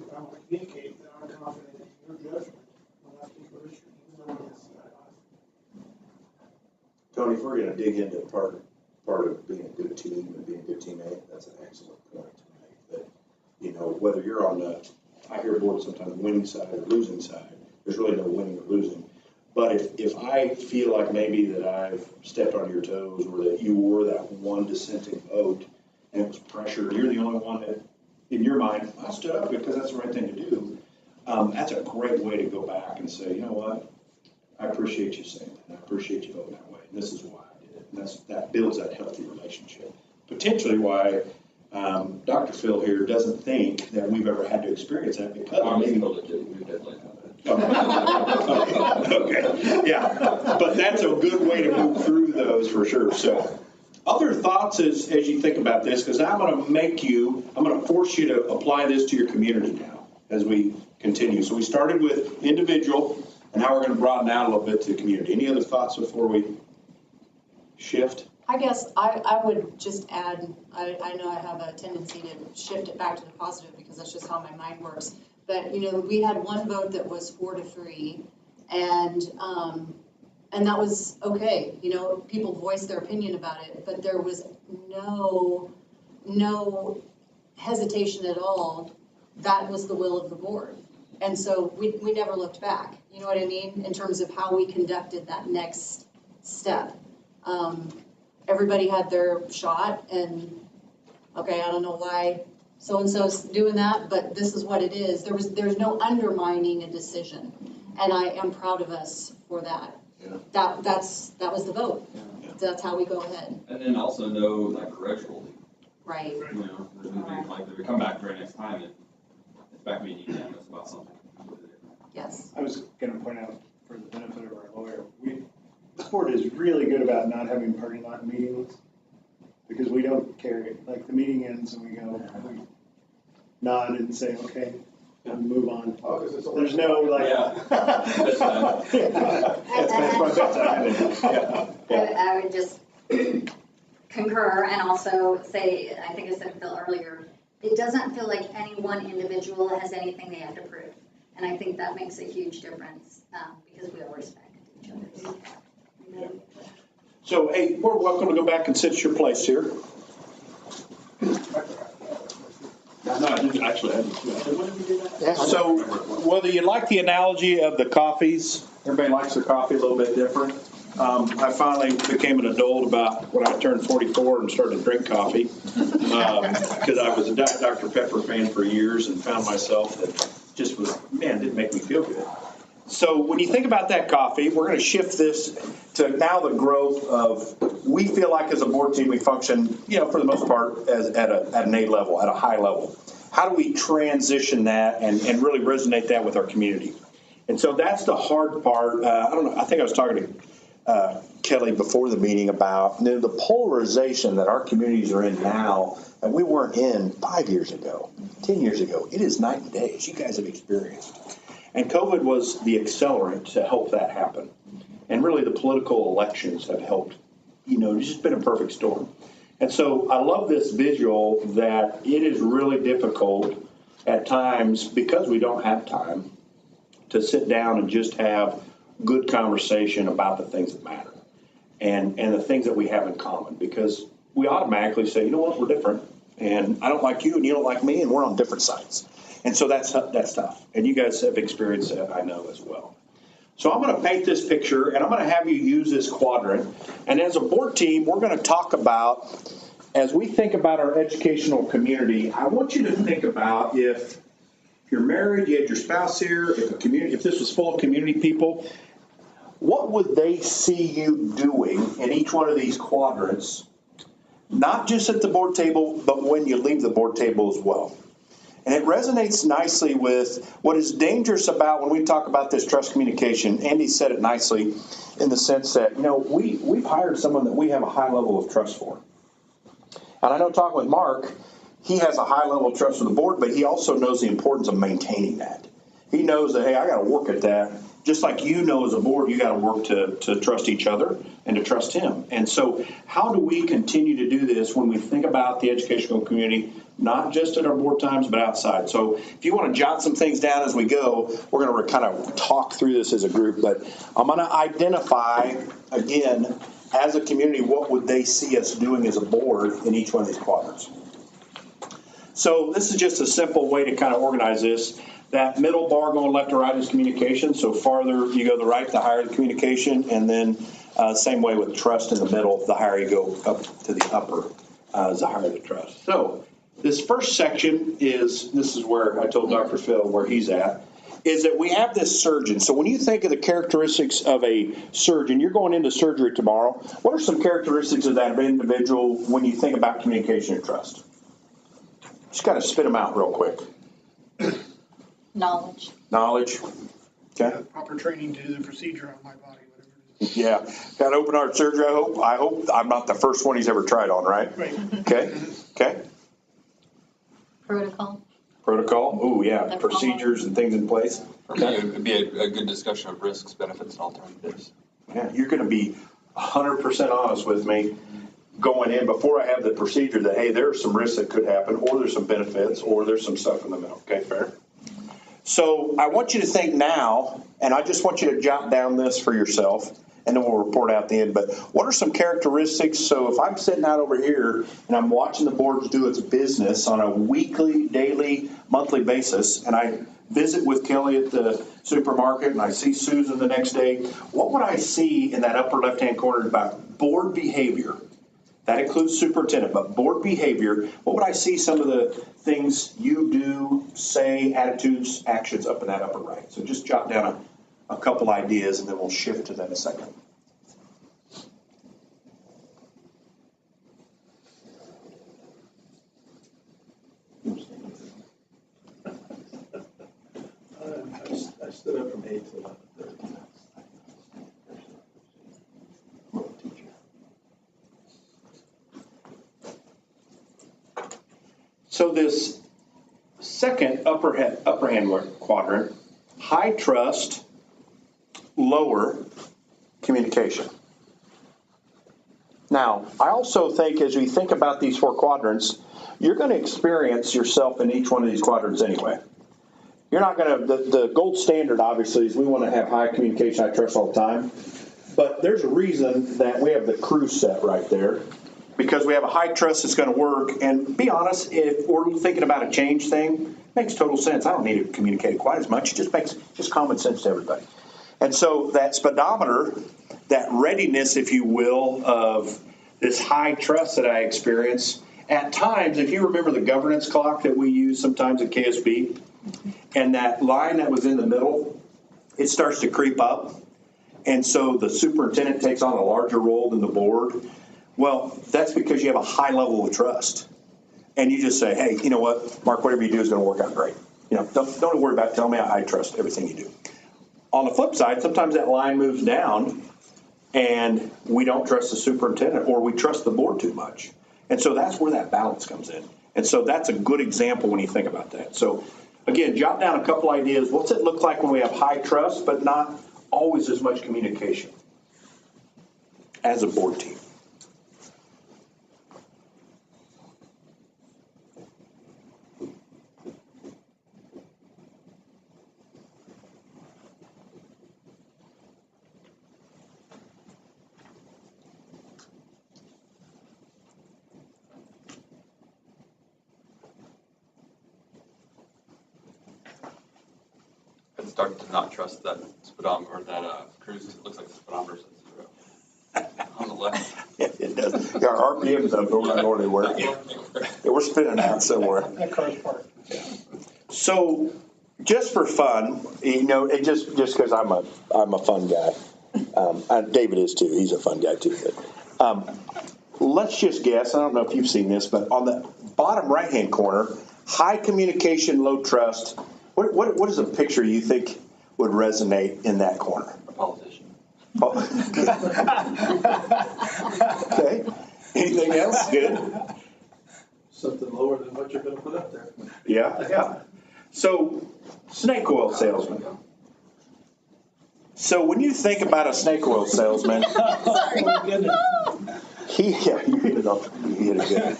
communicate that I'm confident in your judgment on that particular issue, even though we didn't see that either. Tony, if we're going to dig into part of being a good team and being a good teammate, that's an excellent point to make. That, you know, whether you're on the, I hear board sometimes winning side or losing side, there's really no winning or losing. But if I feel like maybe that I've stepped on your toes or that you were that one dissenting vote and it was pressure, you're the only one that, in your mind, I stood up because that's the right thing to do. That's a great way to go back and say, you know what, I appreciate you saying that. I appreciate you voting that way. And this is why I did it. And that builds that healthy relationship. Potentially why Dr. Phil here doesn't think that we've ever had to experience that because maybe. Okay, yeah, but that's a good way to move through those for sure. So other thoughts as you think about this, because I'm going to force you to apply this to your community now as we continue. So we started with individual, and now we're going to broaden out a little bit to community. Any other thoughts before we shift? I guess I would just add, I know I have a tendency to shift it back to the positive because that's just how my mind works. But, you know, we had one vote that was 4-3, and that was okay. You know, people voiced their opinion about it, but there was no hesitation at all. That was the will of the board. And so we never looked back. You know what I mean? In terms of how we conducted that next step. Everybody had their shot, and okay, I don't know why so-and-so's doing that, but this is what it is. There's no undermining a decision, and I am proud of us for that. Yeah. That was the vote. Yeah. That's how we go ahead. And then also no like grudge holding. Right. You know, there's nothing like if we come back very next time and it's back being unanimous about something. Yes. I was going to point out for the benefit of our lawyer, this board is really good about not having parking lot meetings because we don't carry it. Like the meeting ends and we nod and say, okay, and move on. Oh, because it's a. There's no like. That's my bedtime. I would just concur and also say, I think I said Phil earlier, it doesn't feel like any one individual has anything they have to prove. And I think that makes a huge difference because we all respect each other. So, hey, we're welcome to go back and sit your place here. So, whether you like the analogy of the coffees, everybody likes their coffee a little bit different. I finally became an adult about when I turned 44 and started to drink coffee because I was a Dr. Pepper fan for years and found myself that just didn't make me feel good. So when you think about that coffee, we're going to shift this to now the growth of, we feel like as a board team, we function, you know, for the most part at an A level, at a high level. How do we transition that and really resonate that with our community? And so that's the hard part. I don't know, I think I was talking to Kelly before the meeting about the polarization that our communities are in now that we weren't in 5 years ago, 10 years ago. It is night and day, as you guys have experienced. And COVID was the accelerant to help that happen. And really the political elections have helped, you know, it's just been a perfect storm. And so I love this visual that it is really difficult at times, because we don't have time, to sit down and just have good conversation about the things that matter and the things that we have in common, because we automatically say, you know what, we're different, and I don't like you and you don't like me, and we're on different sides. And so that's tough. And you guys have experienced that, I know, as well. So I'm going to paint this picture, and I'm going to have you use this quadrant. And as a board team, we're going to talk about, as we think about our educational community, I want you to think about if you're married, you had your spouse here, if this was full of community people, what would they see you doing in each one of these quadrants, not just at the board table, but when you leave the board table as well? And it resonates nicely with what is dangerous about when we talk about this trust communication. Andy said it nicely in the sense that, we've hired someone that we have a high level of trust for. And I know talking with Mark, he has a high level of trust for the board, but he also knows the importance of maintaining that. He knows that, hey, I got to work at that. Just like as a board, you got to work to trust each other and to trust him. And so how do we continue to do this when we think about the educational community, not just at our board times, but outside? So if you want to jot some things down as we go, we're going to kind of talk through this as a group. But I'm going to identify, again, as a community, what would they see us doing as a board in each one of these quadrants? So this is just a simple way to kind of organize this. That middle bar going left to right is communication. So farther you go to the right, the higher the communication. And then same way with trust in the middle, the higher you go up to the upper, the higher the trust. So this first section this is where I told Dr. Phil where he's at, is that we have this surgeon. So when you think of the characteristics of a surgeon, you're going into surgery tomorrow. What are some characteristics of that individual when you think about communication and trust? Just got to spit them out real quick. Knowledge. Okay. Proper training to do the procedure on my body, whatever it is. Yeah. Got open heart surgery, I hope I'm not the first one he's ever tried on, right? Right. Okay. Protocol. Oh, yeah. And Procedures and things in place. For me, it would be a good discussion of risks, benefits, and alternatives. Yeah, you're going to be 100% honest with me going in before I have the procedure that, hey, there are some risks that could happen, or there's some benefits, or there's some stuff in the middle. Okay, fair? So I want you to think now, and I just want you to jot down this for yourself, and then we'll report out the end. But what are some characteristics? So if I'm sitting out over here and I'm watching the board do its business on a weekly, daily, monthly basis, and I visit with Kelly at the supermarket and I see Susan the next day, what would I see in that upper left-hand corner about board behavior? That includes superintendent, but board behavior, what would I see some of the things you do, say, attitudes, actions up in that upper right? So just jot down a couple ideas and then we'll shift to that in a second. I stood up from 8 to 11:30. So this second upper hand quadrant, high trust, lower communication. Now, I also think as we think about these four quadrants, you're going to experience yourself in each one of these quadrants anyway. You're not going to, the gold standard obviously is we want to have high communication, high trust all the time. But there's a reason that we have the cruise set right there. Because we have a high trust that's going to work. And be honest, if we're thinking about a change thing, it makes total sense. I don't need to communicate quite as much. It just makes just common sense to everybody. And so that speedometer, that readiness, if you will, of this high trust that I experience, at times, if you remember the governance clock that we use sometimes at KSB, and that line that was in the middle, it starts to creep up. And so the superintendent takes on a larger role than the board. Well, that's because you have a high level of trust. And you just say, hey, you know what, Mark, whatever you do is going to work out great. Don't worry about telling me I trust everything you do. On the flip side, sometimes that line moves down and we don't trust the superintendent or we trust the board too much. And so that's where that balance comes in. And so that's a good example when you think about that. So again, jot down a couple ideas. What's it look like when we have high trust, but not always as much communication as a board team? start to not trust that speedometer, or that cruise, it looks like the speedometer's at 0 on the left. It does. Yeah, our RPM's up, but we're not going anywhere. Yeah, we're spinning out somewhere. That car's parked. So, just for fun, it just because I'm a fun guy. David is too. He's a fun guy too. But, let's just guess. I don't know if you've seen this, but on the bottom right-hand corner, high communication, low trust. What is a picture you think would resonate in that corner? A politician. Oh. Okay. Anything else? Good. Something lower than what you're gonna put up there. Yeah. So, snake oil salesman. So when you think about a snake oil salesman, you hit it off. You hit it good.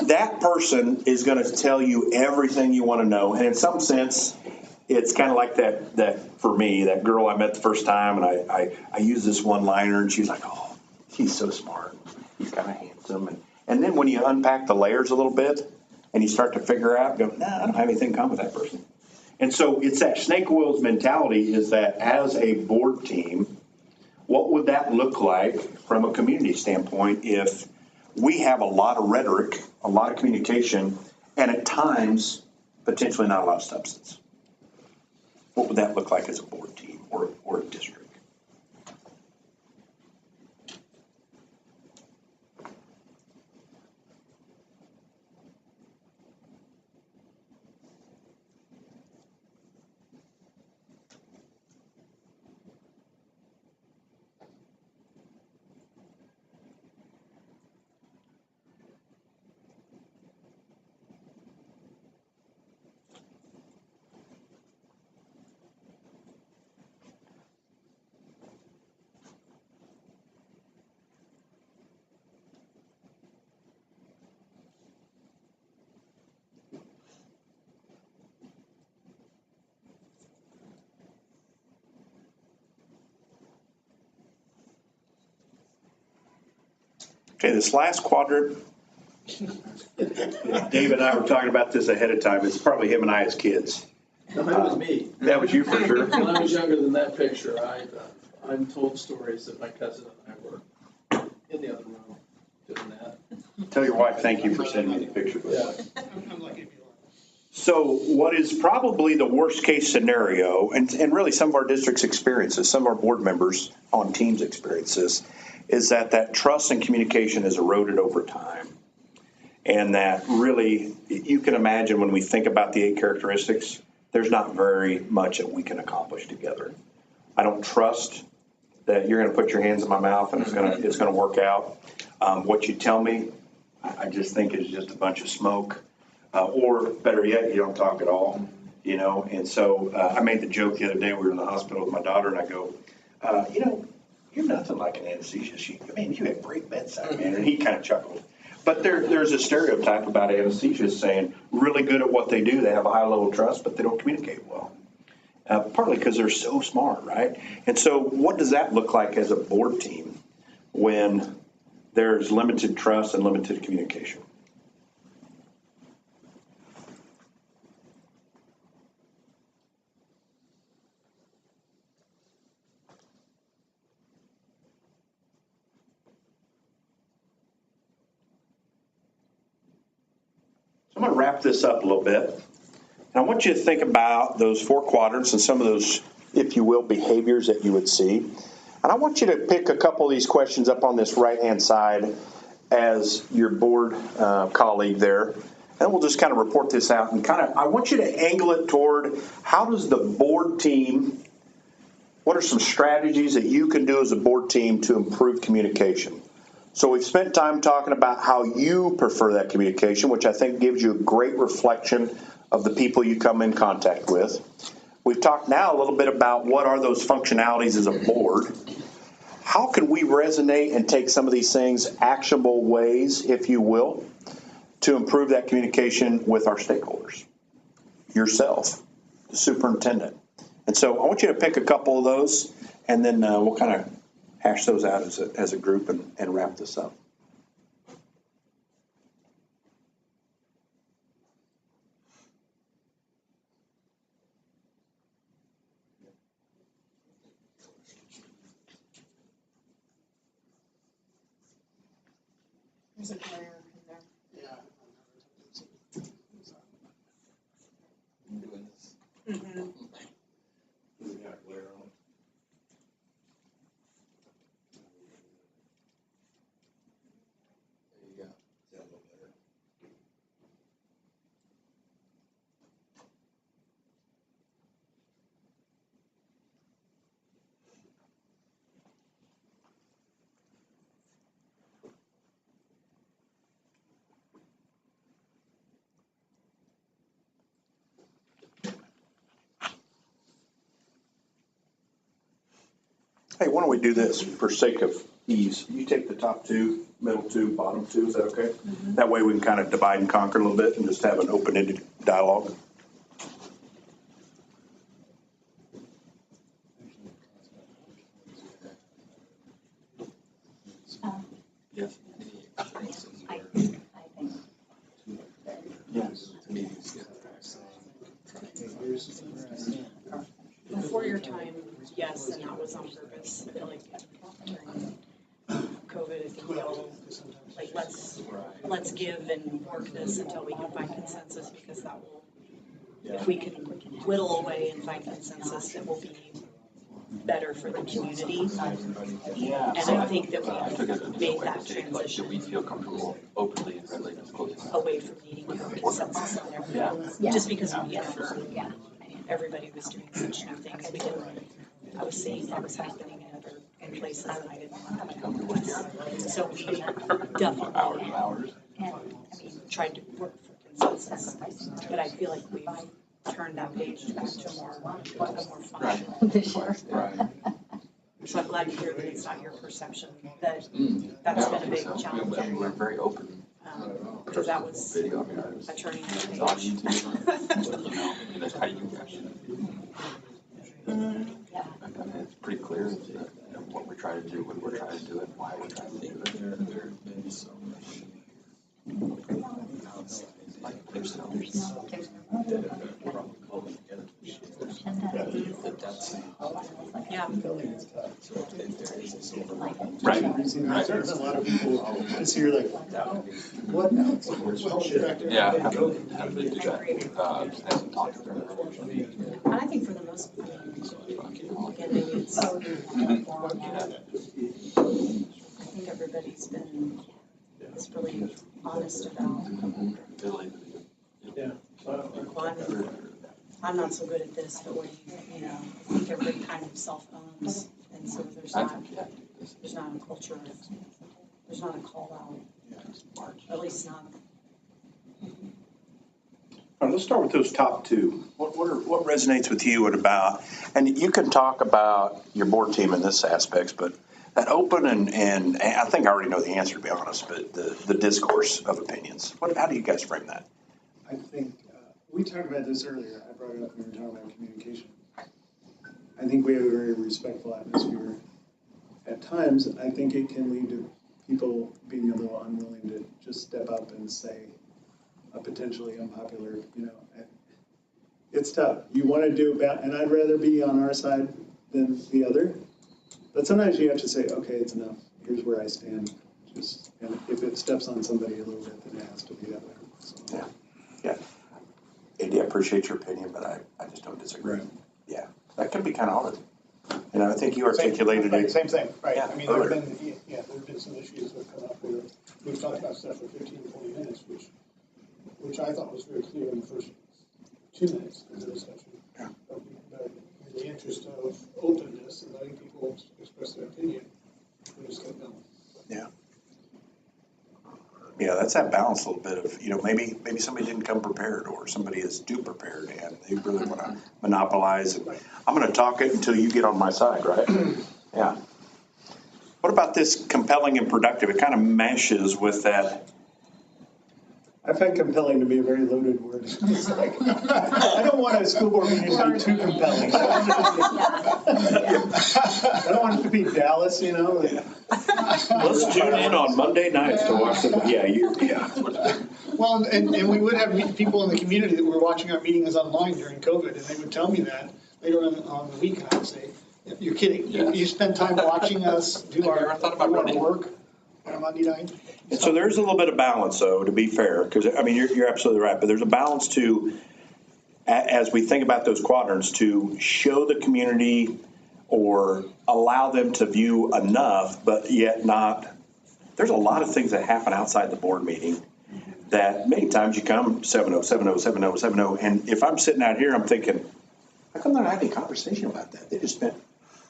That person is going to tell you everything you want to know, and in some sense, it's kind of like that for me, that girl I met the first time, and I used this one-liner, and she's like, "Oh, he's so smart. He's kind of handsome." And then when you unpack the layers a little bit, and you start to figure out, go, "Nah, I don't have anything in common with that person." And so it's that snake oil's mentality, is that as a board team, what would that look like from a community standpoint if we have a lot of rhetoric, a lot of communication, and at times, potentially not a lot of substance? What would that look like as a board team or a district? Okay, this last quadrant, Dave and I were talking about this ahead of time. It's probably him and I as kids. No, that was me. That was you for sure. When I was younger than that picture, I'm told stories that my cousin and I were in the other room doing that. Tell your wife thank you for sending me the picture. Yeah. I'm like, if you want. So what is probably the worst case scenario, and really some of our district's experiences, some of our board members on teams' experiences, is that trust and communication is eroded over time. And that really, you can imagine when we think about the 8 characteristics, there's not very much that we can accomplish together. I don't trust that you're going to put your hands in my mouth and it's going to work out. What you tell me, I just think is just a bunch of smoke. Or better yet, you don't talk at all, And so I made the joke the other day. We were in the hospital with my daughter, and I go, you're nothing like an anesthesia. You have great bedside manner. And he kind of chuckled. But there's a stereotype about anesthesists saying really good at what they do. They have a high level of trust, but they don't communicate well. Partly because they're so smart, right? And so what does that look like as a board team when there's limited trust and limited communication? I'm going to wrap this up a little bit. And I want you to think about those 4 quadrants and some of those, if you will, behaviors that you would see. And I want you to pick a couple of these questions up on this right-hand side as your board colleague there. And we'll just kind of report this out. And I want you to angle it toward how does the board team, what are some strategies that you can do as a board team to improve communication? So we've spent time talking about how you prefer that communication, which I think gives you a great reflection of the people you come in contact with. We've talked now a little bit about what are those functionalities as a board. How can we resonate and take some of these things, actionable ways, if you will, to improve that communication with our stakeholders? Yourself, the superintendent. And so I want you to pick a couple of those, and then we'll kind of hash those out as a group and wrap this up. There's a glare in there. Yeah. Doing this. Mm-hmm. There you go. Hey, why don't we do this for sake of ease? You take the top two, middle two, bottom two, is that okay? That way we can kind of divide and conquer a little bit and just have an open-ended dialogue. Yes. I think. Yes. Meetings. Before your time, yes, and that was on purpose, but like during COVID, I think we all, like, let's give and work this until we can find consensus, because that will, if we can whittle away and find consensus, it will be better for the community. Yeah. And I think that we've made that Do we transition feel comfortable openly and readily disclosing that? away from needing consensus on everything. Yeah. Just because we never, Yeah. everybody was doing such new things, we didn't, I was seeing what was happening in places and I didn't want that to come to us. So we definitely tried to work for consensus, but I feel like we've turned that page back to a more functional. This year. Right. So I'm glad to hear that it's not your perception, that that's been a big challenge. We're very open. Because that was Video, I mean, a turning it's on page. YouTube, you know, and that's how you actually. Yeah. I mean, it's pretty clear that, you know, what we're trying to do, when we're trying to do it, why we're trying to do it. There have been so much. Like, there's no. That have probably pulled together this year. But that's, Yeah. Building is tough. so if there is a silver Right. There's a lot of people, just here like, that would be. what now? Yeah, have to do that, and talk to them. And I think for the most, again, maybe it's, I think everybody's been, is really honest about, Really. well, I'm not so good at this, but what do you know, I think everybody kind of self-owns, and so there's not a culture, there's not a call out, at least not. All right, let's start with those top two. What resonates with you about, and you can talk about your board team in this aspects, but that open and I think I already know the answer, to be honest, but the discourse of opinions. How do you guys frame that? I think, we talked about this earlier, I brought it up when we were talking about communication. I think we have a very respectful atmosphere. At times, I think it can lead to people being a little unwilling to just step up and say a potentially unpopular, it's tough. You want to do about, and I'd rather be on our side than the other. But sometimes you have to say, okay, it's enough. Here's where I stand. And if it steps on somebody a little bit, then it has to be that way. So. Yeah. Andy, I appreciate your opinion, but I just don't disagree. Right. Yeah, that can be kind of hard. And I think you articulated it. Same thing, right. Yeah, I mean, earlier. there've been some issues that have come up where we've talked about stuff for 15, 20 minutes, which I thought was very clear in the first 2 minutes of the discussion. Yeah. But in the interest of openness and letting people express their opinion, we just kept going. Yeah. Yeah, that's that balance a little bit of, maybe somebody didn't come prepared or somebody is too prepared and they really want to monopolize. And I'm going to talk it until you get on my side, right? Yeah. What about this compelling and productive? It kind of meshes with that. I find compelling to be a very loaded word. It's like, I don't want a school board meeting to be too compelling. I don't want it to be Dallas, Let's tune in on Monday nights to watch the, yeah. Well, and we would have people in the community that were watching our meetings online during COVID, and they would tell me that later on the week, and I would say, you're kidding. Yeah. You spend time watching us do our Have you ever thought about running? work. on a Monday night. And so there's a little bit of balance, though, to be fair, because, I mean, you're absolutely right, but there's a balance to, as we think about those quadrants, to show the community or allow them to view enough, but yet not, there's a lot of things that happen outside the board meeting that many times you come 7-0, 7-0, 7-0, 7-0, and if I'm sitting out here, I'm thinking, how come they're not having a conversation about that? They just spent,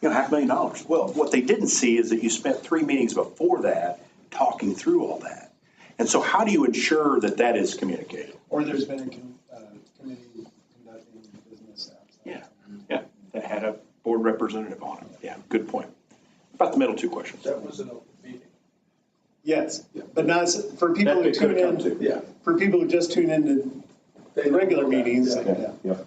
$500,000. Well, what they didn't see is that you spent 3 meetings before that talking through all that. And so how do you ensure that that is communicated? Or there's been a committee conducting business outside. Yeah, that had a board representative on it. Yeah, good point. About the middle two questions. That was an open meeting. Yes, but not, for people who That they tune could've come in, to. Yeah. for people who just tune into the regular meetings. Yeah.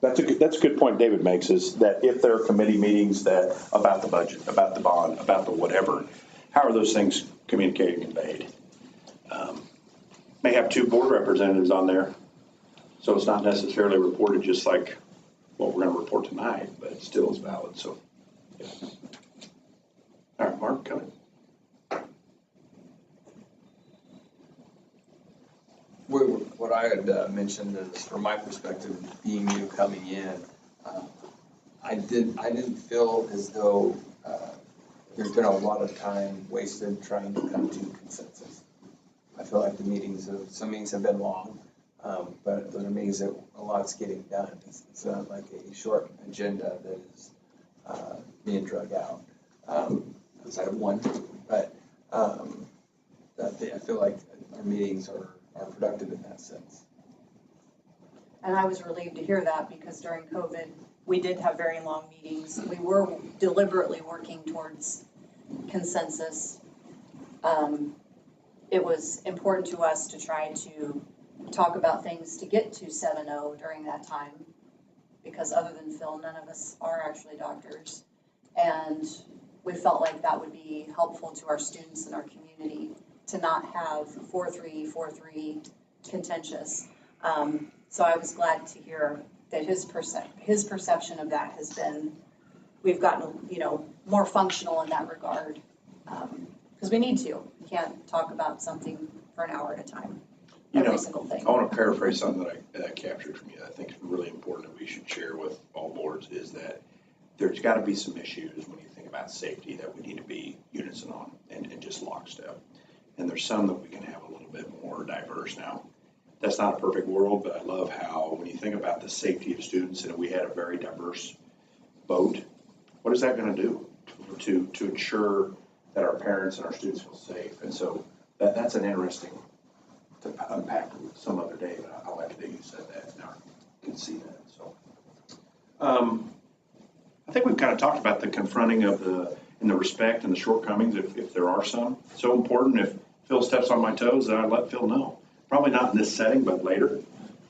That's a good point David makes, is that if there are committee meetings that, about the budget, about the bond, about the whatever, how are those things communicated and conveyed? May have 2 board representatives on there, so it's not necessarily reported just like what we're going to report tonight, but it still is valid, so. Yeah. All right, Mark, come in. What I had mentioned is, from my perspective, being new coming in, I didn't feel as though there's been a lot of time wasted trying to come to consensus. I feel like some meetings have been long, but those are meetings that a lot's getting done. It's not like a short agenda that is being drug out outside of one, but I feel like our meetings are productive in that sense. And I was relieved to hear that, because during COVID, we did have very long meetings. We were deliberately working towards consensus. It was important to us to try to talk about things to get to 7-0 during that time, because other than Phil, none of us are actually doctors. And we felt like that would be helpful to our students and our community to not have 4-3, 4-3 contentious. So I was glad to hear that his perception of that has been, we've gotten, more functional in that regard. Because we need to. We can't talk about something for an hour at a time, every single thing. I want to paraphrase something that I captured from you that I think is really important that we should share with all boards, is that there's got to be some issues when you think about safety that we need to be unison on and just lockstep. And there's some that we can have a little bit more diverse now. That's not a perfect world, but I love how, when you think about the safety of students, and we had a very diverse vote, what is that going to do to ensure that our parents and our students feel safe? And so that's an interesting to unpack some other day, but I like that you said that. Now I can see that. So I think we've kind of talked about the confronting of the respect and the shortcomings, if there are some. So important. If Phil steps on my toes, then I let Phil know. Probably not in this setting, but later.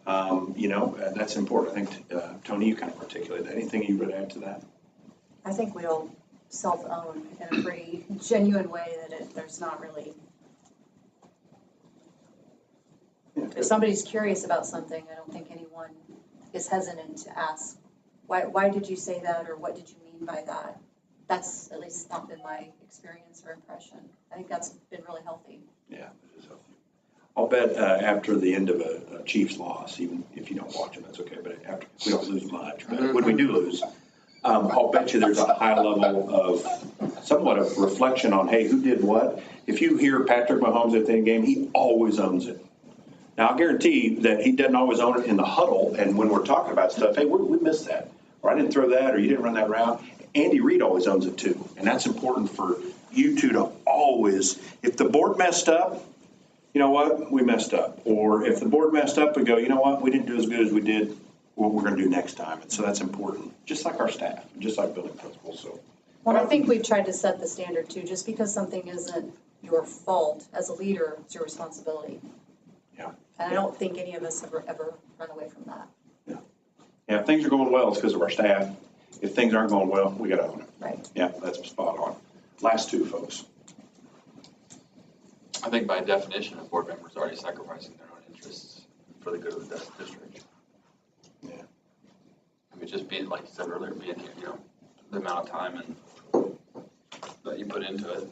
That's important. I think, Tony, you kind of articulated that. Anything you would add to that? I think we all self-own in a pretty genuine way that there's not really, if somebody's curious about something, I don't think anyone is hesitant to ask, why did you say that, or what did you mean by that? That's at least not been my experience or impression. I think that's been really healthy. Yeah, it is healthy. I'll bet after the end of a Chiefs loss, even if you don't watch them, that's okay, but after we don't lose much, but when we do lose, I'll bet you there's a high level of somewhat of reflection on, hey, who did what? If you hear Patrick Mahomes at the end game, he always owns it. Now, I'll guarantee that he doesn't always own it in the huddle, and when we're talking about stuff, hey, we missed that, or I didn't throw that, or you didn't run that route. Andy Reid always owns it too, and that's important for you two to always, if the board messed up, you know what, we messed up. Or if the board messed up, we go, you know what, we didn't do as good as we did, what we're going to do next time. And so that's important, just like our staff, just like building principals. So, Well, I think we've tried to set the standard too. Just because something isn't your fault as a leader, it's your responsibility. Yeah. And I don't think any of us have ever run away from that. Yeah. Yeah, if things are going well, it's because of our staff. If things aren't going well, we got to own it. Right. Yeah, that's spot on. Last two, folks. I think by definition, a board member is already sacrificing their own interests for the good of the district. Yeah. I mean, just being, like you said earlier, being here, the amount of time and that you put into it.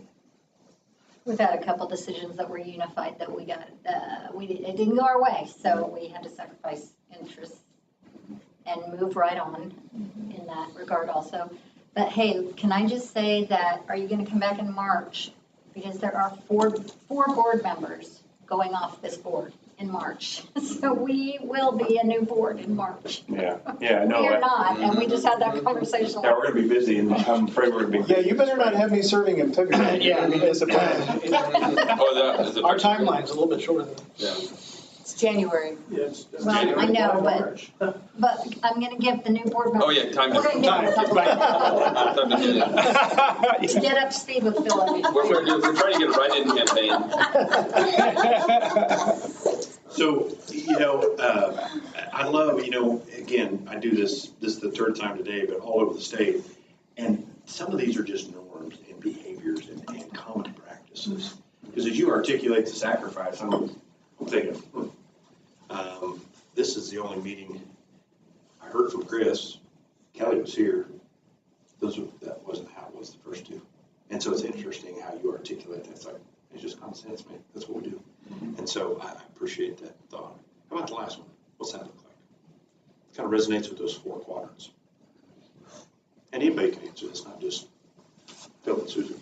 We've had a couple decisions that were unified that we got, it didn't go our way, so we had to sacrifice interests and move right on in that regard also. But hey, can I just say that, are you gonna come back in March? Because there are four board members going off this board in March. So we will be a new board in March. Yeah, We are not, and we just had that conversation. Yeah, we're gonna be busy, and I'm afraid we're gonna be. Yeah, you better not have me serving in February. You're gonna be disappointed. Our timeline's a little bit shorter than. Yeah. It's January. Yes. Well, I know, but I'm gonna give the new board members. Oh, yeah, time We're to. gonna give them Time to get it. to get up to speed with Philip. We're trying to get a write-in campaign. So, I love, again, I do this is the third time today, but all over the state. And some of these are just norms and behaviors and common practices. Because as you articulate the sacrifice, I'm thinking, this is the only meeting I heard from Chris. Kelly was here. That wasn't how it was the first two. And so it's interesting how you articulate that. It's like, it's just common sense, man. That's what we do. And so I appreciate that thought. How about the last one? What's that look like? It kind of resonates with those 4 quadrants. And anybody can answer this, not just Phil and Susan.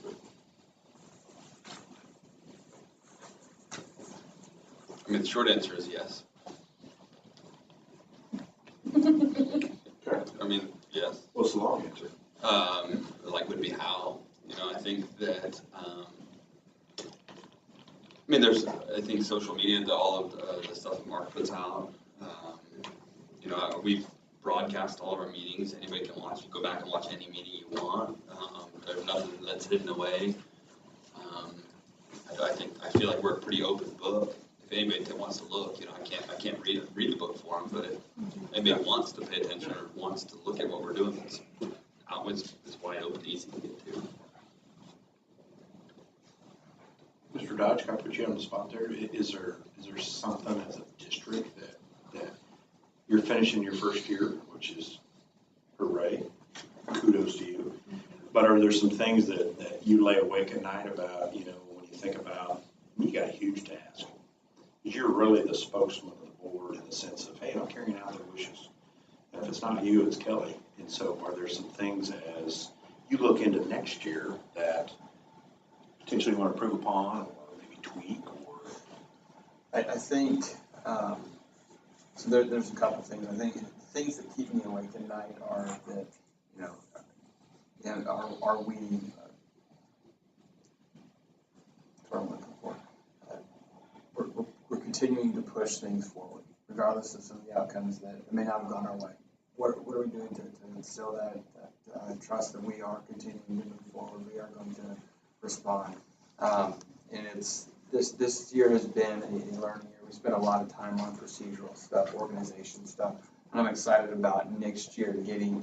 I mean, the short answer is yes. I mean, yes. What's the long answer? Like would be how, I think that, I think social media, all of the stuff Mark puts out, we've broadcast all of our meetings. Anybody can watch, go back and watch any meeting you want. There's nothing that's hidden away. I feel like we're a pretty open book. If anybody that wants to look, I can't read the book for them, but if anybody wants to pay attention or wants to look at what we're doing, it's wide open, easy to get to. Mr. Dodge, can I put you on the spot there? Is there something as a district that you're finishing your first year, which is hooray, kudos to you. But are there some things that you lay awake at night about, when you think about, you got a huge task. You're really the spokesman of the board in the sense of, hey, I'm carrying out their wishes. And if it's not you, it's Kelly. And so are there some things as you look into next year that potentially you want to improve upon or maybe tweak or? I think, so there's a couple things. I think things that keep me awake at night are that, and are we, what I'm looking for, we're continuing to push things forward, regardless of some of the outcomes that may not have gone our way. What are we doing to instill that trust that we are continuing to move forward, we are going to respond. And this year has been a learning year. We spent a lot of time on procedural stuff, organization stuff, and I'm excited about next year getting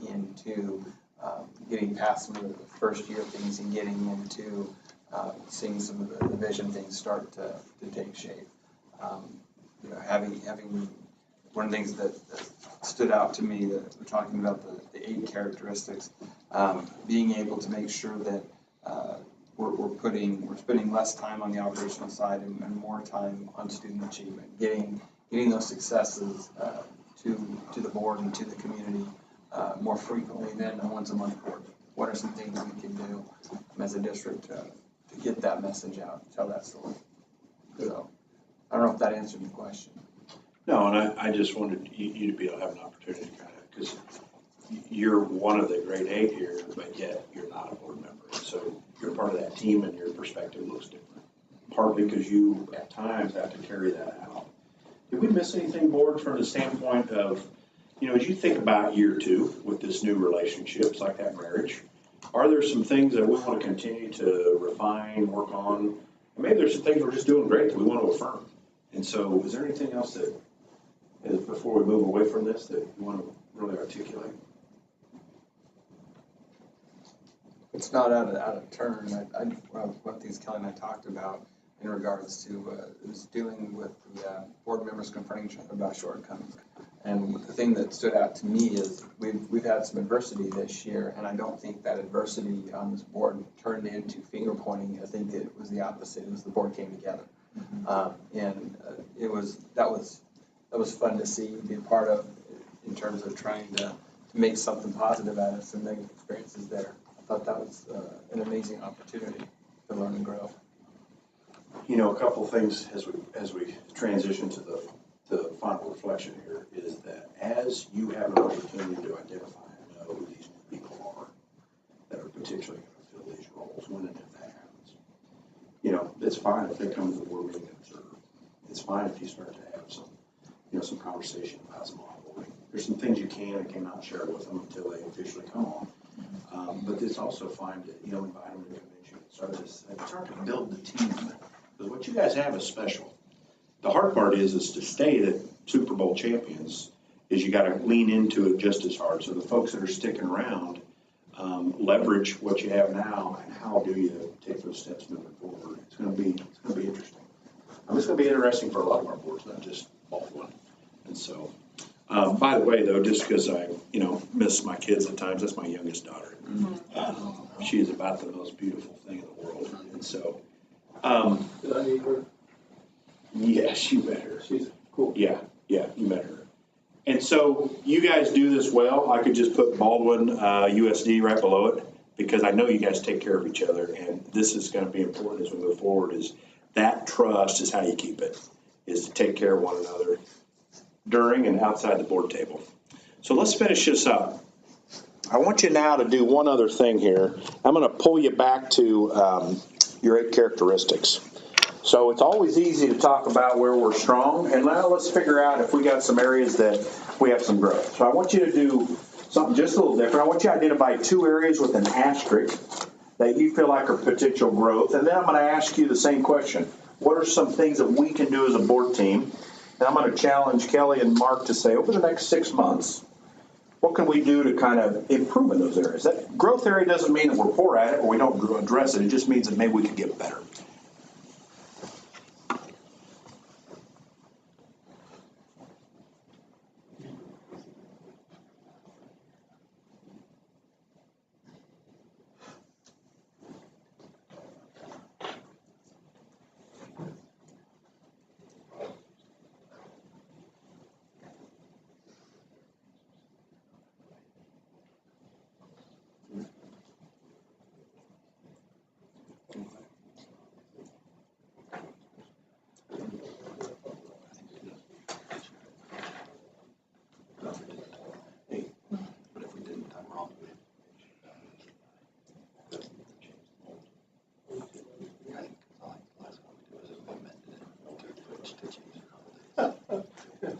past some of the first year things and getting into seeing some of the vision things start to take shape. Having one of the things that stood out to me that we're talking about the 8 characteristics, being able to make sure that we're spending less time on the operational side and more time on student achievement, getting those successes to the board and to the community more frequently than a once a month board. What are some things we can do as a district to get that message out, tell that story? So I don't know if that answered the question. No, and I just wanted you to be able to have an opportunity to kind of, because you're one of the great 8 here, but yet you're not a board member. So you're part of that team and your perspective looks different. Partly because you at times have to carry that out. Did we miss anything, board, from the standpoint of, as you think about year 2 with this new relationships like that marriage, are there some things that we want to continue to refine, work on? And maybe there's some things we're just doing great that we want to affirm. And so is there anything else that, before we move away from this, that you want to really articulate? It's not out of turn. One thing Kelly and I talked about in regards to is dealing with the board members confronting each other about shortcomings. And the thing that stood out to me is we've had some adversity this year, and I don't think that adversity on this board turned into finger pointing. I think it was the opposite. It was the board came together. That was fun to see, be a part of in terms of trying to make something positive out of some negative experiences there. I thought that was an amazing opportunity to learn and grow. You know, a couple of things as we transition to the final reflection here is that as you have an opportunity to identify and know who these new people are that are potentially going to fill these roles when and if that happens, you know, it's fine if they come to the board meeting and observe. It's fine if you start to have some conversation about some onboarding. There's some things you can and cannot share with them until they officially come on. But it's also fine to, invite them to the convention and start to build the team. Because what you guys have is special. The hard part is to stay the Super Bowl champions is you got to lean into it just as hard. So the folks that are sticking around, leverage what you have now and how do you take those steps moving forward. It's going to be interesting. It's going to be interesting for a lot of our boards, not just Baldwin. And so, by the way, though, just because I, miss my kids at times, that's my youngest daughter. She is about the most beautiful thing in the world. And so, Did I meet her? yes, you met her. She's cool. Yeah, you met her. And so you guys do this well. I could just put Baldwin USD right below it because I know you guys take care of each other. And this is going to be important as we move forward is that trust is how you keep it, is to take care of one another during and outside the board table. So let's finish this up. I want you now to do one other thing here. I'm going to pull you back to your 8 characteristics. So it's always easy to talk about where we're strong, and now let's figure out if we got some areas that we have some growth. So I want you to do something just a little different. I want you to identify 2 areas with an asterisk that you feel like are potential growth, and then I'm going to ask you the same question. What are some things that we can do as a board team? And I'm going to challenge Kelly and Mark to say, over the next 6 months, what can we do to kind of improve in those areas? That growth area doesn't mean that we're poor at it or we don't address it. It just means that maybe we could get better.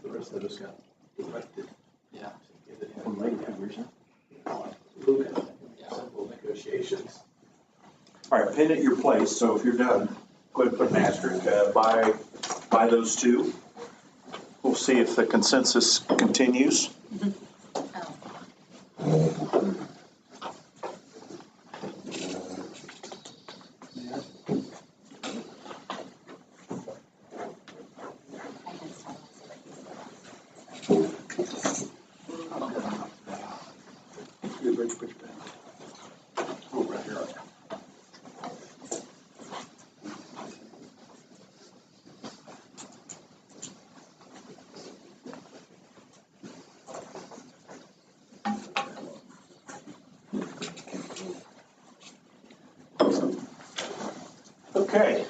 The rest of us got elected. Yeah. Simple negotiations. All right, pin at your place. So if you're done, go ahead and put an asterisk by those 2. We'll see if the consensus continues. Okay,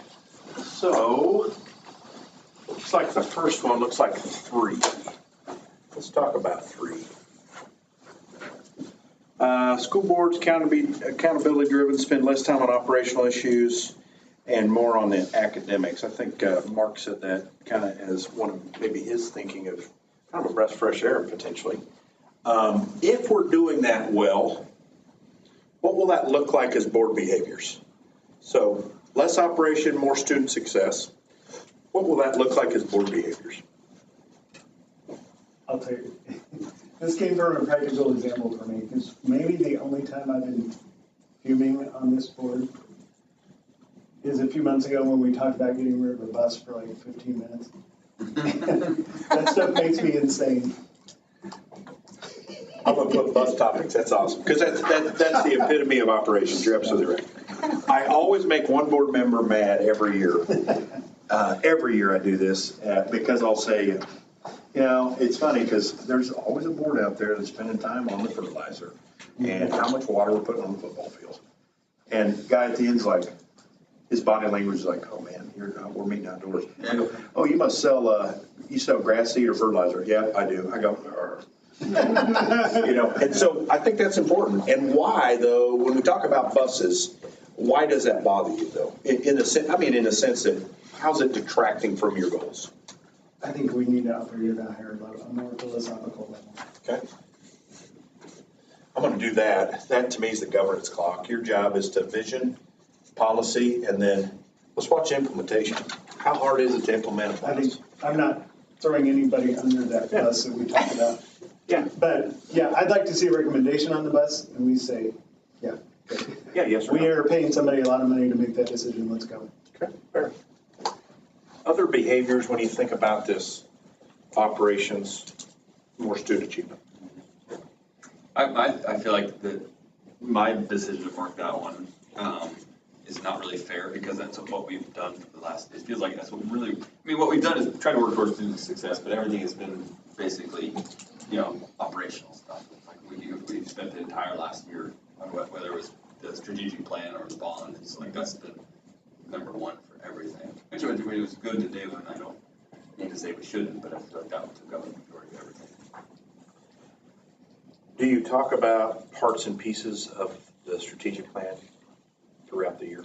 so looks like the first one looks like 3. Let's talk about 3. School boards accountability driven, spend less time on operational issues and more on the academics. I think Mark said that kind of as one of maybe his thinking of kind of a breath of fresh air potentially. If we're doing that well, what will that look like as board behaviors? So less operation, more student success. What will that look like as board behaviors? I'll tell you. This came from a practical example for me, because maybe the only time I've been fuming on this board is a few months ago when we talked about getting rid of a bus for like 15 minutes. That stuff makes me insane. I'm gonna put bus topics, that's awesome, because that's the epitome of operations, you're absolutely right. I always make one board member mad every year. Every year I do this, because I'll say, you know, it's funny, because there's always a board out there that's spending time on the fertilizer and how much water we're putting on the football field. And guy at the end's like, his body language is like, oh man, we're meeting outdoors. I go, oh, you must sell, you sell grass seed or fertilizer? Yeah, I do. I go, you know, and so I think that's important. And why, though, when we talk about buses, why does that bother you, though? In a sense that, how's it detracting from your goals? I think we need to operate at a higher level, a more philosophical level. Okay. I'm going to do that. That, to me, is the governance clock. Your job is to vision, policy, and then let's watch implementation. How hard is it to implement a I think, bus? I'm not throwing anybody under that bus that we talked about. Yeah. But, yeah, I'd like to see a recommendation on the bus, and we say, yeah. Yeah, yes or We no? are paying somebody a lot of money to make that decision, let's go. Okay, fair. Other behaviors when you think about this, operations, more student achievement. I feel like my decision to mark that one is not really fair, because that's what we've done for the last, it feels like that's what we really, I mean, what we've done is try to work towards student success, but everything has been basically, you know, operational stuff. Like we've spent the entire last year on whether it was the strategic plan or the bond, it's like that's been number one for everything. Which it was good to do, and I don't mean to say we shouldn't, but I feel like that took up the majority of everything. Do you talk about parts and pieces of the strategic plan throughout the year?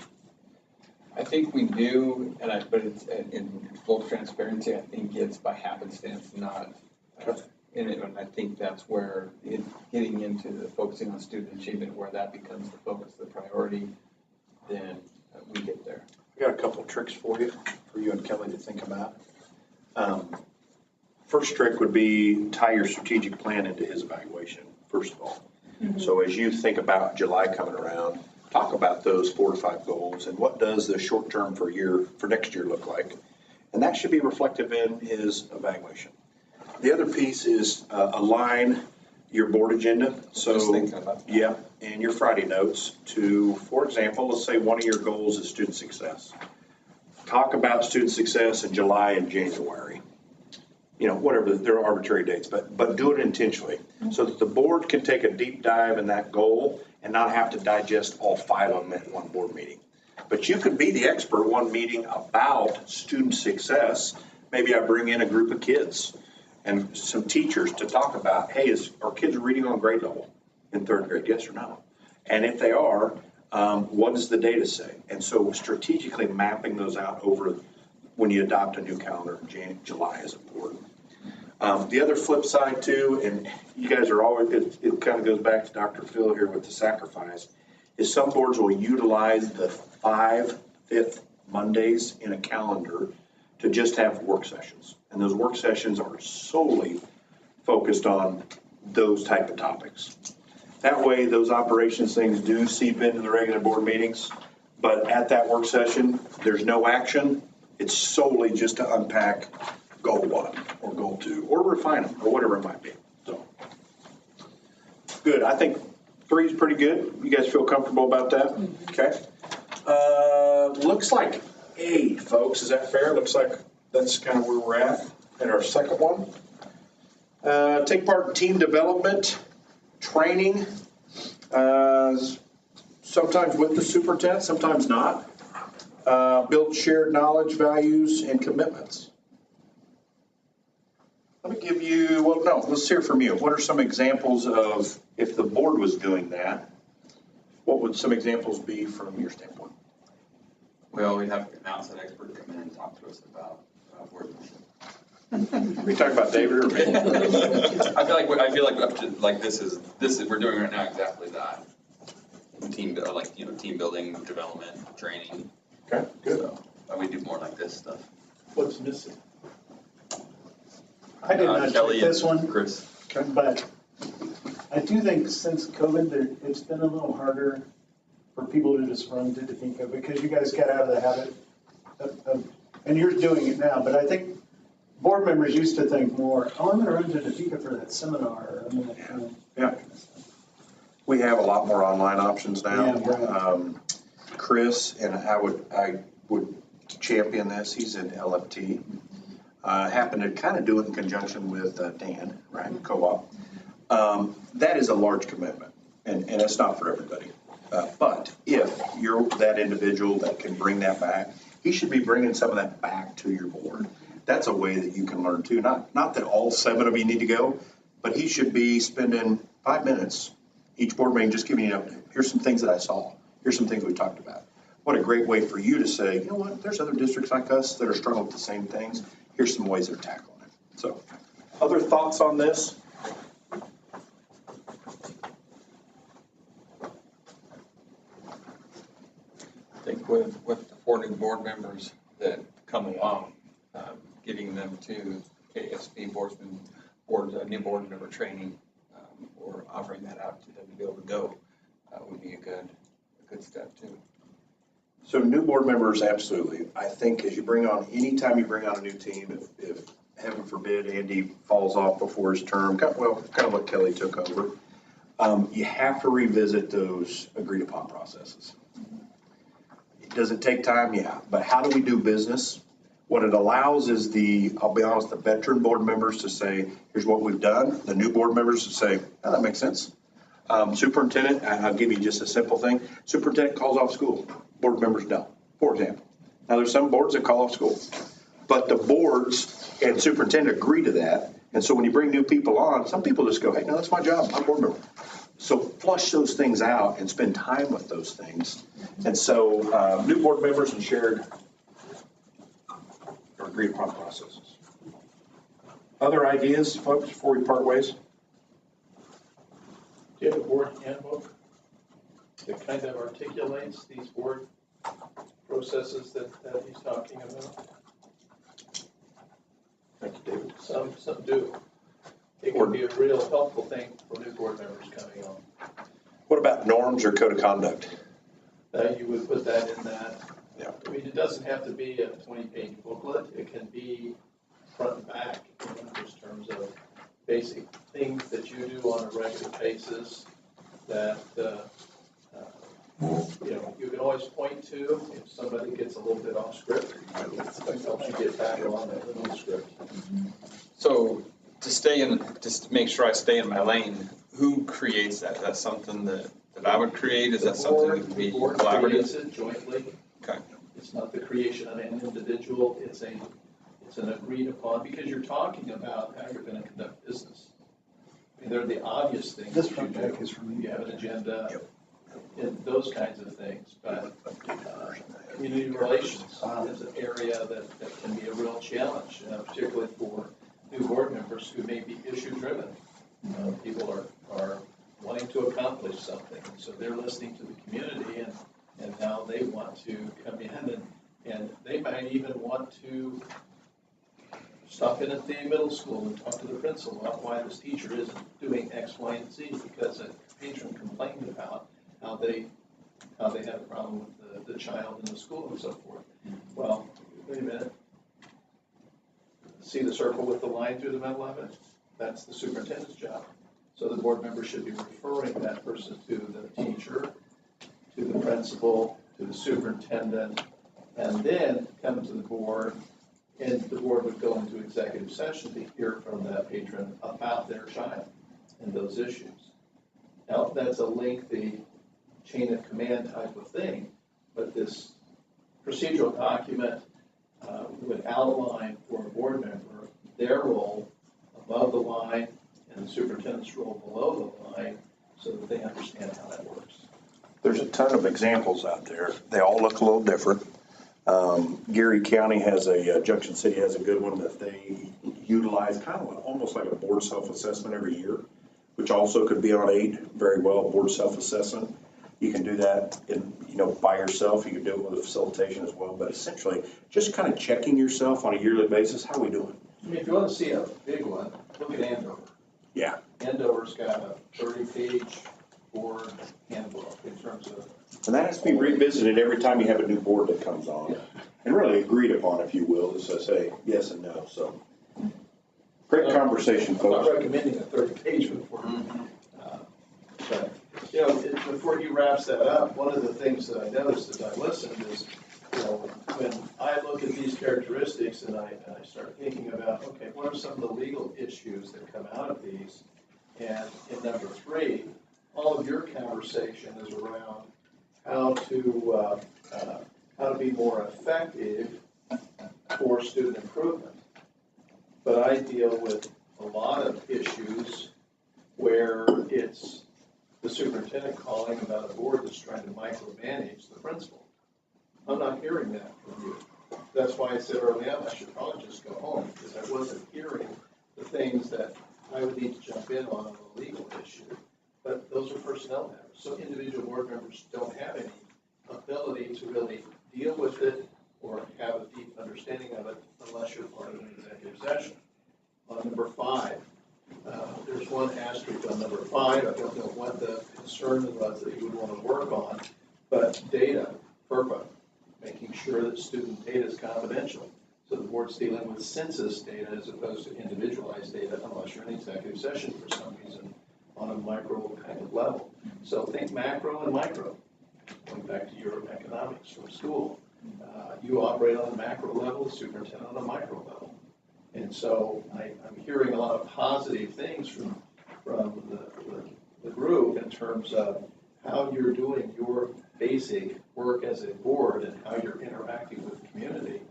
I think we do, but it's in full transparency, I think it's by happenstance, not in it. And I think that's where getting into the focusing on student achievement, where that becomes the focus, the priority, then we get there. I got a couple of tricks for you and Kelly to think about. First trick would be tie your strategic plan into his evaluation, first of all. Mm-hmm. So as you think about July coming around, talk about those 4 to 5 goals and what does the short term for next year look like. And that should be reflective in his evaluation. The other piece is align your board agenda. So, just thinking about that. Yeah, and your Friday notes to, for example, let's say one of your goals is student success. Talk about student success in July and January. You know, whatever, there are arbitrary dates, but do it intentionally so that the board can take a deep dive in that goal and not have to digest all 5 of them in one board meeting. But you could be the expert one meeting about student success. Maybe I bring in a group of kids and some teachers to talk about, hey, are kids reading on grade level in 3rd grade, yes or no? And if they are, what does the data say? And so strategically mapping those out over when you adopt a new calendar in July is important. The other flip side too, and you guys are always, it kind of goes back to Dr. Phil here with the sacrifice, is some boards will utilize the 5 5th Mondays in a calendar to just have work sessions. And those work sessions are solely focused on those type of topics. That way, those operations things do seep into the regular board meetings, but at that work session, there's no action. It's solely just to unpack goal 1 or goal 2 or refine them or whatever it might be. So, good. I think 3 is pretty good. You guys feel comfortable about that? Okay. Looks like 8, folks. Is that fair? Looks like that's kind of where we're at in our second one. Take part in team development, training, sometimes with the superintendent, sometimes not. Build shared knowledge, values, and commitments. Let me give you, well, no, let's hear from you. What are some examples of, if the board was doing that, what would some examples be from your standpoint? Well, we'd have an outside expert come in and talk to us about workmanship. Are you talking about David or me? I feel like this is we're doing right now exactly that. Team building, development, training. Okay, good. So we do more like this stuff. What's missing? I did not Kelly check this and one, Chris. but I do think since COVID, it's been a little harder for people to just run to Topeka because you guys got out of the habit of, and you're doing it now, but I think board members used to think more, oh, I'm gonna run to Topeka for that seminar, or I'm gonna. Yeah. We have a lot more online options now. Yeah, right. Chris, and I would champion this, he's in LFT. Happened to kind of do it in conjunction with Dan, right, co-op. That is a large commitment, and it's not for everybody. But if you're that individual that can bring that back, he should be bringing some of that back to your board. That's a way that you can learn too. Not that all 7 of you need to go, but he should be spending 5 minutes each board meeting, just giving you, here's some things that I saw. Here's some things we talked about. What a great way for you to say, you know what, there's other districts like us that are struggling with the same things. Here's some ways they're tackling it. So, other thoughts on this? I think with the 4 new board members that come along, getting them to KSB new board member training, or offering that out to them to be able to go, would be a good step too. So new board members, absolutely. I think as you bring on, anytime you bring on a new team, if heaven forbid Andy falls off before his term, kind of what Kelly took over, you have to revisit those agreed upon processes. Does it take time? Yeah. But how do we do business? What it allows is I'll be honest, the veteran board members to say, here's what we've done. The new board members to say, oh, that makes sense. Superintendent, I'll give you just a simple thing. Superintendent calls off school. Board members don't, for example. Now, there's some boards that call off school, but the boards and superintendent agree to that. And so when you bring new people on, some people just go, hey, no, that's my job. I'm a board member. So flush those things out and spend time with those things. And so new board members and shared or agreed upon processes. Other ideas, folks, before we part ways? Do you have a board handbook that kind of articulates these board processes that he's talking about? Thank you, David. Some do. It would be a real helpful thing for new board members coming on. What about norms or code of conduct? You would put that in that. Yeah. I mean, it doesn't have to be a 20-page booklet. It can be front and back, in terms of basic things that you do on a regular basis that, you can always point to if somebody gets a little bit off script. It helps you get back on the script. So just to make sure I stay in my lane, who creates that? Is that something that I would create? Is that something that would be collaborative? The board creates collaborative? it jointly. Okay. It's not the creation of an individual, it's an agreed upon, because you're talking about how you're gonna conduct business. I mean, they're the obvious things. This that front you back do. is from me. You have an agenda, and those kinds of things, but community relations is an area that can be a real challenge, particularly for new board members who may be issue-driven. People are wanting to accomplish something, and so they're listening to the community, and now they want to come in, and they might even want to stop in at the middle school and talk to the principal about why this teacher isn't doing X, Y, and Z, because a patron complained about how they had a problem with the child in the school and so forth. Well, wait a minute. See the circle with the line through the middle of it? That's the superintendent's job. So the board member should be referring that person to the teacher, to the principal, to the superintendent, and then come to the board, and the board would go into executive session to hear from that patron about their child and those issues. Now, that's a lengthy chain of command type of thing, but this procedural document would outline for a board member their role above the line and the superintendent's role below the line, so that they understand how that works. There's a ton of examples out there. They all look a little different. Geary County Junction City has a good one that they utilize, kind of almost like a board self-assessment every year, which also could be on aid very well, board self-assessment. You can do that by yourself. You can do it with a facilitation as well, but essentially just kind of checking yourself on a yearly basis. How are we doing? I mean, if you want to see a big one, look at Andover. Yeah. Andover's got a 30-page board handbook in terms of. And that has to be revisited every time you have a new board that comes on. And really agreed upon, if you will, as I say, yes and no. So Great conversation, I'm not folks. recommending a third engagement for you. But, you know, before he wraps that up, one of the things that I noticed as I listened is, you know, when I look at these characteristics and I start thinking about, okay, what are some of the legal issues that come out of these? And in number 3, all of your conversation is around how to be more effective for student improvement. But I deal with a lot of issues where it's the superintendent calling about a board that's trying to micromanage the principal. I'm not hearing that from you. That's why I said early on, I should probably just go home, because I wasn't hearing the things that I would need to jump in on a legal issue. But those are personnel matters. So individual board members don't have any ability to really deal with it or have a deep understanding of it unless you're part of an executive session. On number 5, there's one asterisk on number 5. I don't know what the concern was that you would want to work on, but data, FERPA, making sure that student data is confidential. So the board's dealing with census data as opposed to individualized data unless you're in executive session for some reason on a micro kind of level. So think macro and micro. Going back to your economics from school, you operate on a macro level, the superintendent on a micro level. And so I'm hearing a lot of positive things from the group in terms of how you're doing your basic work as a board and how you're interacting with the community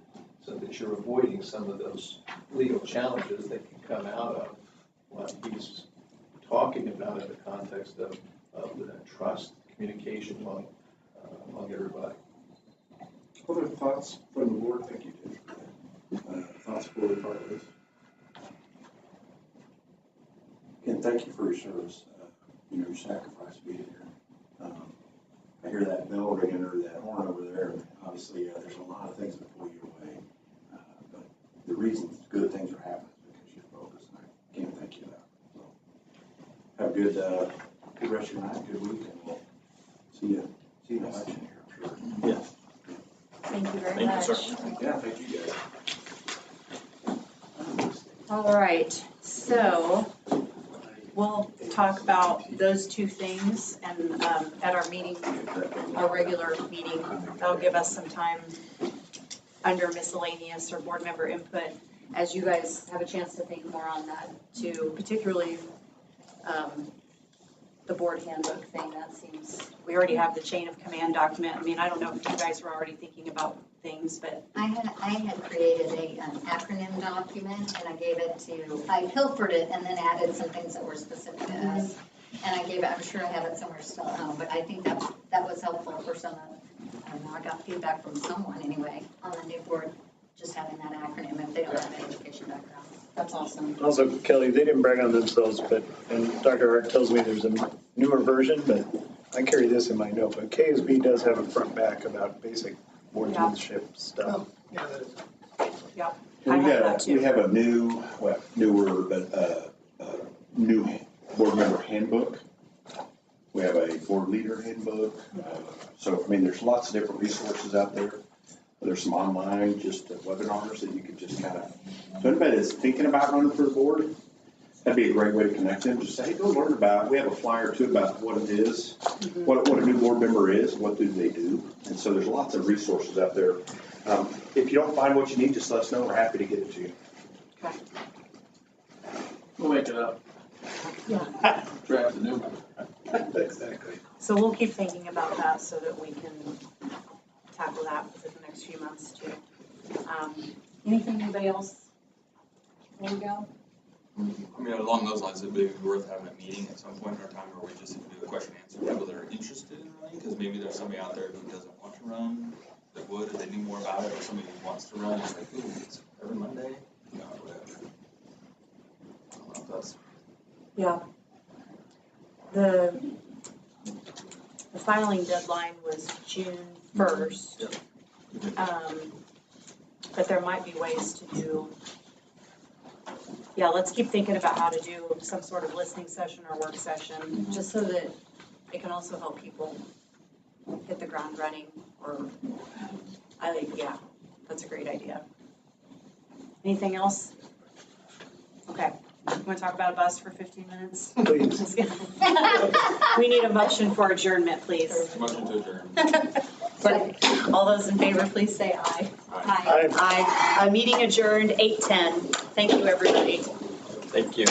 so that you're avoiding some of those legal challenges that can come out of what he's talking about in the context of the trust, communication among everybody. Other thoughts from the board? Thank you, Tim. Thoughts for the part of this? Again, thank you for your service. Your sacrifice being here. I hear that bell ringing or that horn over there. Obviously, there's a lot of things that pull you away. But the reason good things are happening is because you're focused. And I can't thank you enough. So have a good rest of your night, good week, and we'll see you in election here, I'm sure. Yes. Thank you very much. Yeah, thank you guys. All right, so we'll talk about those 2 things and at our meeting, our regular meeting. That'll give us some time under miscellaneous or board member input as you guys have a chance to think more on that too, particularly the board handbook thing. That seems, we already have the chain of command document. I mean, I don't know if you guys were already thinking about things, but. I had created an acronym document and I gave it to, I pilfered it and then added some things that were specific to us. And I gave it, I'm sure I have it somewhere still at home, but I think that was helpful for some of, I don't know, I got feedback from someone anyway on the new board, just having that acronym if they don't have an education background. That's awesome. Also, Kelly, they didn't brag on themselves, but, and Dr. Hart tells me there's a newer version, but I carry this in my note, but KSB does have a front back about basic boardmanship stuff. Yeah, that is. Yep. We have a newer, but new board member handbook. We have a board leader handbook. So, I mean, there's lots of different resources out there. There's some online, just webinars that you could just kind of, so anybody that's thinking about running for the board, that'd be a great way to connect them. Just say, hey, go learn about, we have a flyer too about what it is, what a new board member is, what do they do. And so there's lots of resources out there. If you don't find what you need, just let us know. We're happy to get it to you. Okay. We'll make it up. Yeah. Draft a new one. Exactly. So we'll keep thinking about that so that we can tackle that for the next few months too. Anything, anybody else? There we go. I mean, along those lines, it'd be worth having a meeting at some point in our time where we just do a question and answer, people that are interested in running, because maybe there's somebody out there who doesn't want to run, that would, if they knew more about it, or somebody who wants to run, it's like, ooh, it's every Monday, whatever. I don't know if that's. Yeah. The filing deadline was June 1st. But there might be ways to do, let's keep thinking about how to do some sort of listening session or work session, just so that it can also help people hit the ground running, or, that's a great idea. Anything else? Okay. want to talk about a bus for 15 minutes? Please. Just kidding. We need a motion for adjournment, please. Motion to adjourn. All those in favor, please say aye. Aye. Aye. Meeting adjourned 8:10. Thank you, everybody. Thank you.